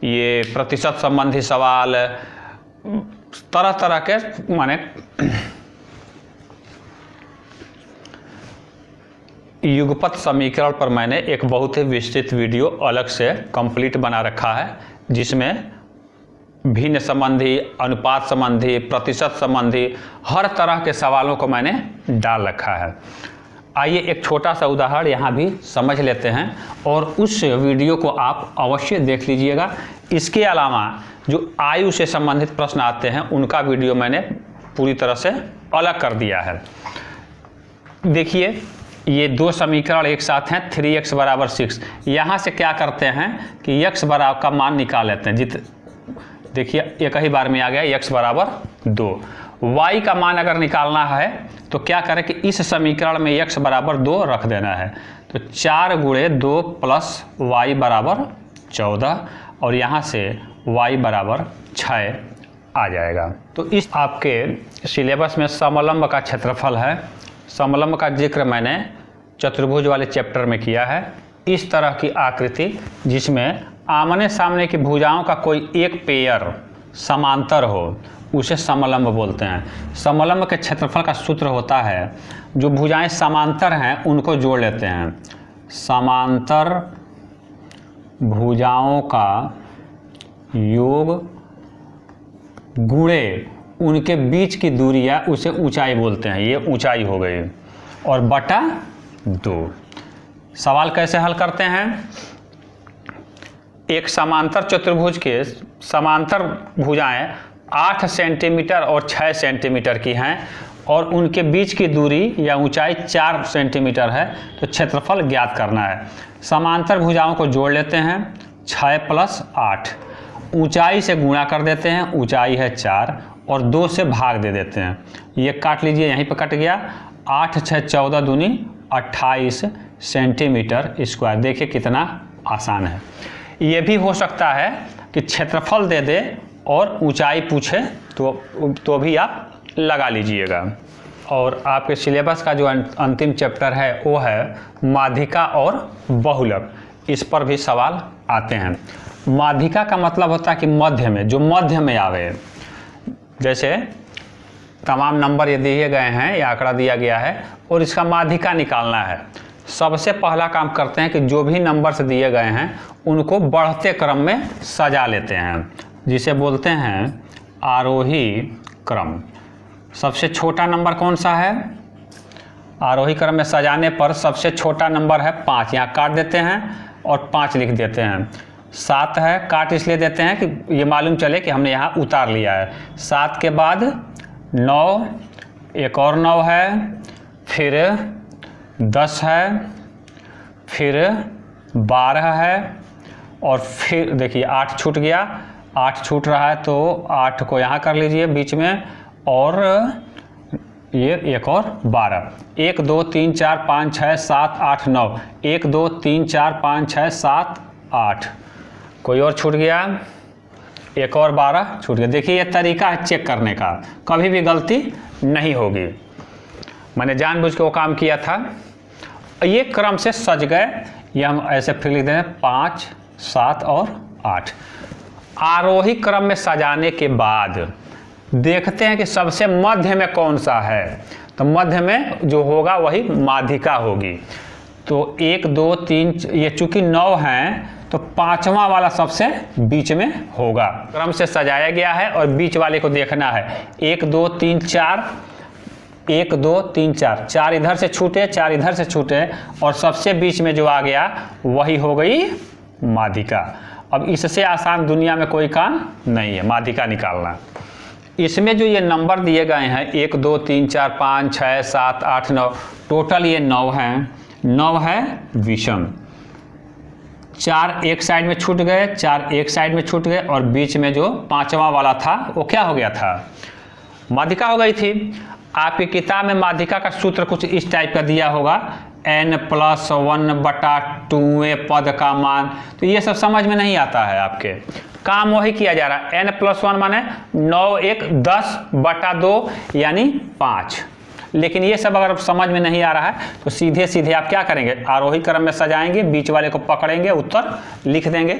[SPEAKER 1] ये प्रतिशत संबंधी सवाल, तरह तरह के माने युगपत समीकरण पर मैंने एक बहुत ही विस्तृत वीडियो अलग से कंप्लीट बना रखा है, जिसमें भिन्न संबंधी, अनुपात संबंधी, प्रतिशत संबंधी हर तरह के सवालों को मैंने डाल रखा है। आइए एक छोटा सा उदाहरण यहाँ भी समझ लेते हैं और उस वीडियो को आप अवश्य देख लीजिएगा। इसके अलावा जो आयु से संबंधित प्रश्न आते हैं उनका वीडियो मैंने पूरी तरह से अलग कर दिया है। देखिए ये 2 समीकरण एक साथ हैं, 3x बराबर 6। यहाँ से क्या करते हैं कि x बराबर का मान निकाल लेते हैं। देखिए एक ही बार में आ गया x बराबर 2। y का मान अगर निकालना है तो क्या करें कि इस समीकरण में x बराबर 2 रख देना है, तो 4 × 2 प्लस y बराबर 14 और यहाँ से y बराबर 6 आ जाएगा। तो इस आपके सिलेबस में समलंब का क्षेत्रफल है। समलंब का जिक्र मैंने चतुर्भुज वाले चैप्टर में किया है। इस तरह की आकृति जिसमें आमने सामने की भुजाओं का कोई एक पेयर समांतर हो, उसे समलंब बोलते हैं। समलंब के क्षेत्रफल का सूत्र होता है, जो भुजाएं समांतर हैं उनको जोड़ लेते हैं। समांतर भुजाओं का योग गुणे उनके बीच की दूरी है, उसे ऊंचाई बोलते हैं। ये ऊंचाई हो गई, और बटा 2। सवाल कैसे हल करते हैं? एक समांतर चतुर्भुज के समांतर भुजाएं 8 सेंटीमीटर और 6 सेंटीमीटर की हैं और उनके बीच की दूरी या ऊंचाई 4 सेंटीमीटर है, तो क्षेत्रफल ज्ञात करना है। समांतर भुजाओं को जोड़ लेते हैं, 6 + 8, ऊंचाई से गुणा कर देते हैं, ऊंचाई है 4 और 2 से भाग दे देते हैं। ये काट लीजिए, यहीं पर कट गया। 8 × 6 = 14 दूनी 28 सेंटीमीटर स्क्वायर। देखिए कितना आसान है। ये भी हो सकता है कि क्षेत्रफल दे दे और ऊंचाई पूछे तो भी आप लगा लीजिएगा। और आपके सिलेबस का जो अंतिम चैप्टर है वो है माध्यिका और बहुलक। इस पर भी सवाल आते हैं। माध्यिका का मतलब होता है कि मध्य में, जो मध्य में आवे। जैसे तमाम नंबर ये दिए गए हैं, ये आंकड़ा दिया गया है और इसका माध्यिका निकालना है। सबसे पहला काम करते हैं कि जो भी नंबर्स दिए गए हैं उनको बढ़ते क्रम में सजा लेते हैं, जिसे बोलते हैं आरोही क्रम। सबसे छोटा नंबर कौन सा है? आरोही क्रम में सजाने पर सबसे छोटा नंबर है 5। यहाँ काट देते हैं और 5 लिख देते हैं। 7 है, काट इसलिए देते हैं कि ये मालूम चले कि हमने यहाँ उतार लिया है। 7 के बाद 9, एक और 9 है, फिर 10 है, फिर 12 है, और फिर देखिए 8 छूट गया, 8 छूट रहा है तो 8 को यहाँ कर लीजिए बीच में, और ये एक और 12। 1 2 3 4 5 6 7 8 9, 1 2 3 4 5 6 7 8, कोई और छूट गया, एक और 12 छूट गया। देखिए ये तरीका है चेक करने का, कभी भी गलती नहीं होगी। मैंने जानबूझ के वो काम किया था। ये क्रम से सज गए, ये हम ऐसे फिर लिख दें 5 7 और 8। आरोही क्रम में सजाने के बाद देखते हैं कि सबसे मध्य में कौन सा है, तो मध्य में जो होगा वही माध्यिका होगी। तो 1 2 3, ये चूंकि 9 हैं तो 5वां वाला सबसे बीच में होगा। क्रम से सजाया गया है और बीच वाले को देखना है। 1 2 3 4, 1 2 3 4, 4 इधर से छूटे, 4 इधर से छूटे, और सबसे बीच में जो आ गया वही हो गई माध्यिका। अब इससे आसान दुनिया में कोई काम नहीं है माध्यिका निकालना। इसमें जो ये नंबर दिए गए हैं 1 2 3 4 5 6 7 8 9, टोटल ये 9 हैं। 9 है विषम, 4 एक साइड में छूट गए, 4 एक साइड में छूट गए, और बीच में जो 5वां वाला था वो क्या हो गया था, माध्यिका हो गई थी। आपकी किताब में माध्यिका का सूत्र कुछ इस टाइप का दिया होगा, n+1/2वें पद का मान। तो ये सब समझ में नहीं आता है आपके, काम वही किया जा रहा है। n+1 माने 9 1 10/2 यानी 5। लेकिन ये सब अगर समझ में नहीं आ रहा है तो सीधे सीधे आप क्या करेंगे, आरोही क्रम में सजाएंगे, बीच वाले को पकड़ेंगे, उत्तर लिख देंगे।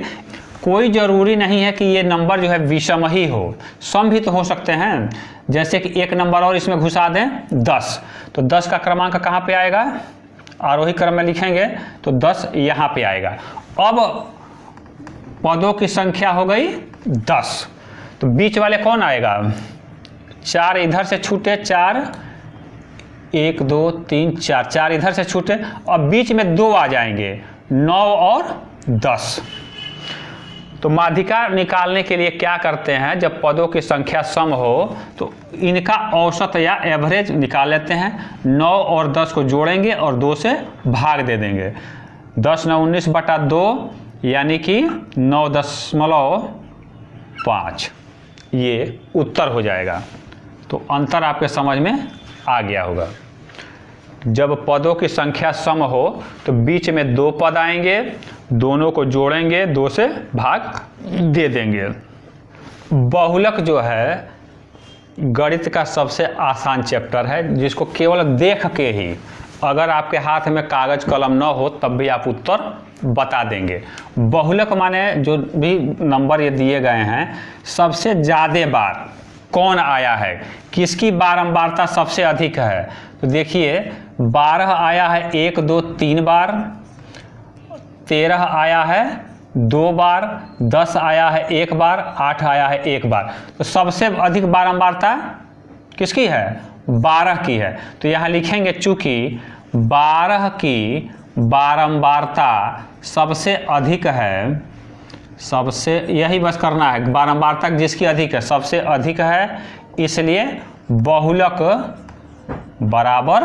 [SPEAKER 1] कोई ज़रूरी नहीं है कि ये नंबर जो है विषम ही हो, सम भी तो हो सकते हैं। जैसे कि एक नंबर और इसमें घुसा दें 10, तो 10 का क्रमांक कहाँ पे आएगा, आरोही क्रम में लिखेंगे तो 10 यहाँ पे आएगा। अब पदों की संख्या हो गई 10, तो बीच वाले कौन आएगा, 4 इधर से छूटे, 4 1 2 3 4, 4 इधर से छूटे, और बीच में 2 आ जाएंगे, 9 और 10। तो माध्यिका निकालने के लिए क्या करते हैं, जब पदों की संख्या सम हो तो इनका औसत या एवरेज निकाल लेते हैं। 9 और 10 को जोड़ेंगे और 2 से भाग दे देंगे। 10 9 19/2 यानी कि 9.5, ये उत्तर हो जाएगा। तो अंतर आपके समझ में आ गया होगा। जब पदों की संख्या सम हो तो बीच में 2 पद आएंगे, दोनों को जोड़ेंगे, 2 से भाग दे देंगे। बहुलक जो है गणित का सबसे आसान चैप्टर है, जिसको केवल देख के ही, अगर आपके हाथ में कागज कलम न हो तब भी आप उत्तर बता देंगे। बहुलक माने जो भी नंबर ये दिए गए हैं, सबसे ज़्यादा बार कौन आया है, किसकी बारंबारता सबसे अधिक है। तो देखिए 12 आया है 1 2 3 बार, 13 आया है 2 बार, 10 आया है 1 बार, 8 आया है 1 बार। तो सबसे अधिक बारंबारता किसकी है, 12 की है। तो यहाँ लिखेंगे चूंकि 12 की बारंबारता सबसे अधिक है, सबसे, यही बस करना है, बारंबारता जिसकी अधिक है सबसे अधिक है, इसलिए बहुलक बराबर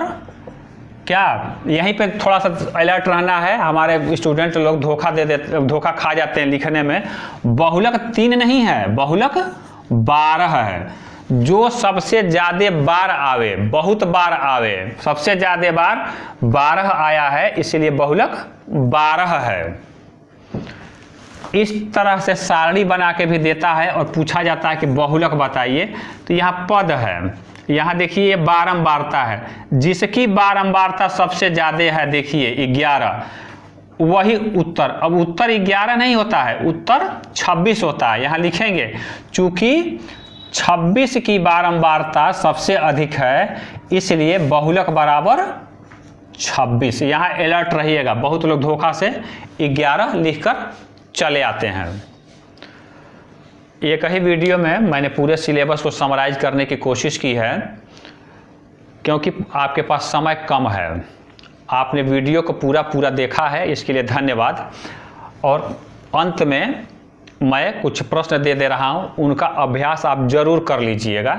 [SPEAKER 1] क्या, यहीं पे थोड़ा सा अलर्ट रहना है। हमारे स्टूडेंट लोग धोखा खा जाते हैं लिखने में। बहुलक 3 नहीं है, बहुलक 12 है। जो सबसे ज़्यादा बार आवे, बहुत बार आवे, सबसे ज़्यादा बार 12 आया है, इसलिए बहुलक 12 है। इस तरह से सारणी बना के भी देता है और पूछा जाता है कि बहुलक बताइए। तो यहाँ पद है, यहाँ देखिए ये बारंबारता है, जिसकी बारंबारता सबसे ज़्यादा है, देखिए 11, वही उत्तर। अब उत्तर 11 नहीं होता है, उत्तर 26 होता है। यहाँ लिखेंगे चूंकि 26 की बारंबारता सबसे अधिक है, इसलिए बहुलक बराबर 26। यहाँ अलर्ट रहिएगा, बहुत लोग धोखा से 11 लिखकर चले आते हैं। एक ही वीडियो में मैंने पूरे सिलेबस को समराइज करने की कोशिश की है, क्योंकि आपके पास समय कम है। आपने वीडियो को पूरा देखा है, इसके लिए धन्यवाद। और अंत में मैं कुछ प्रश्न दे रहा हूं, उनका अभ्यास आप जरूर कर लीजिएगा।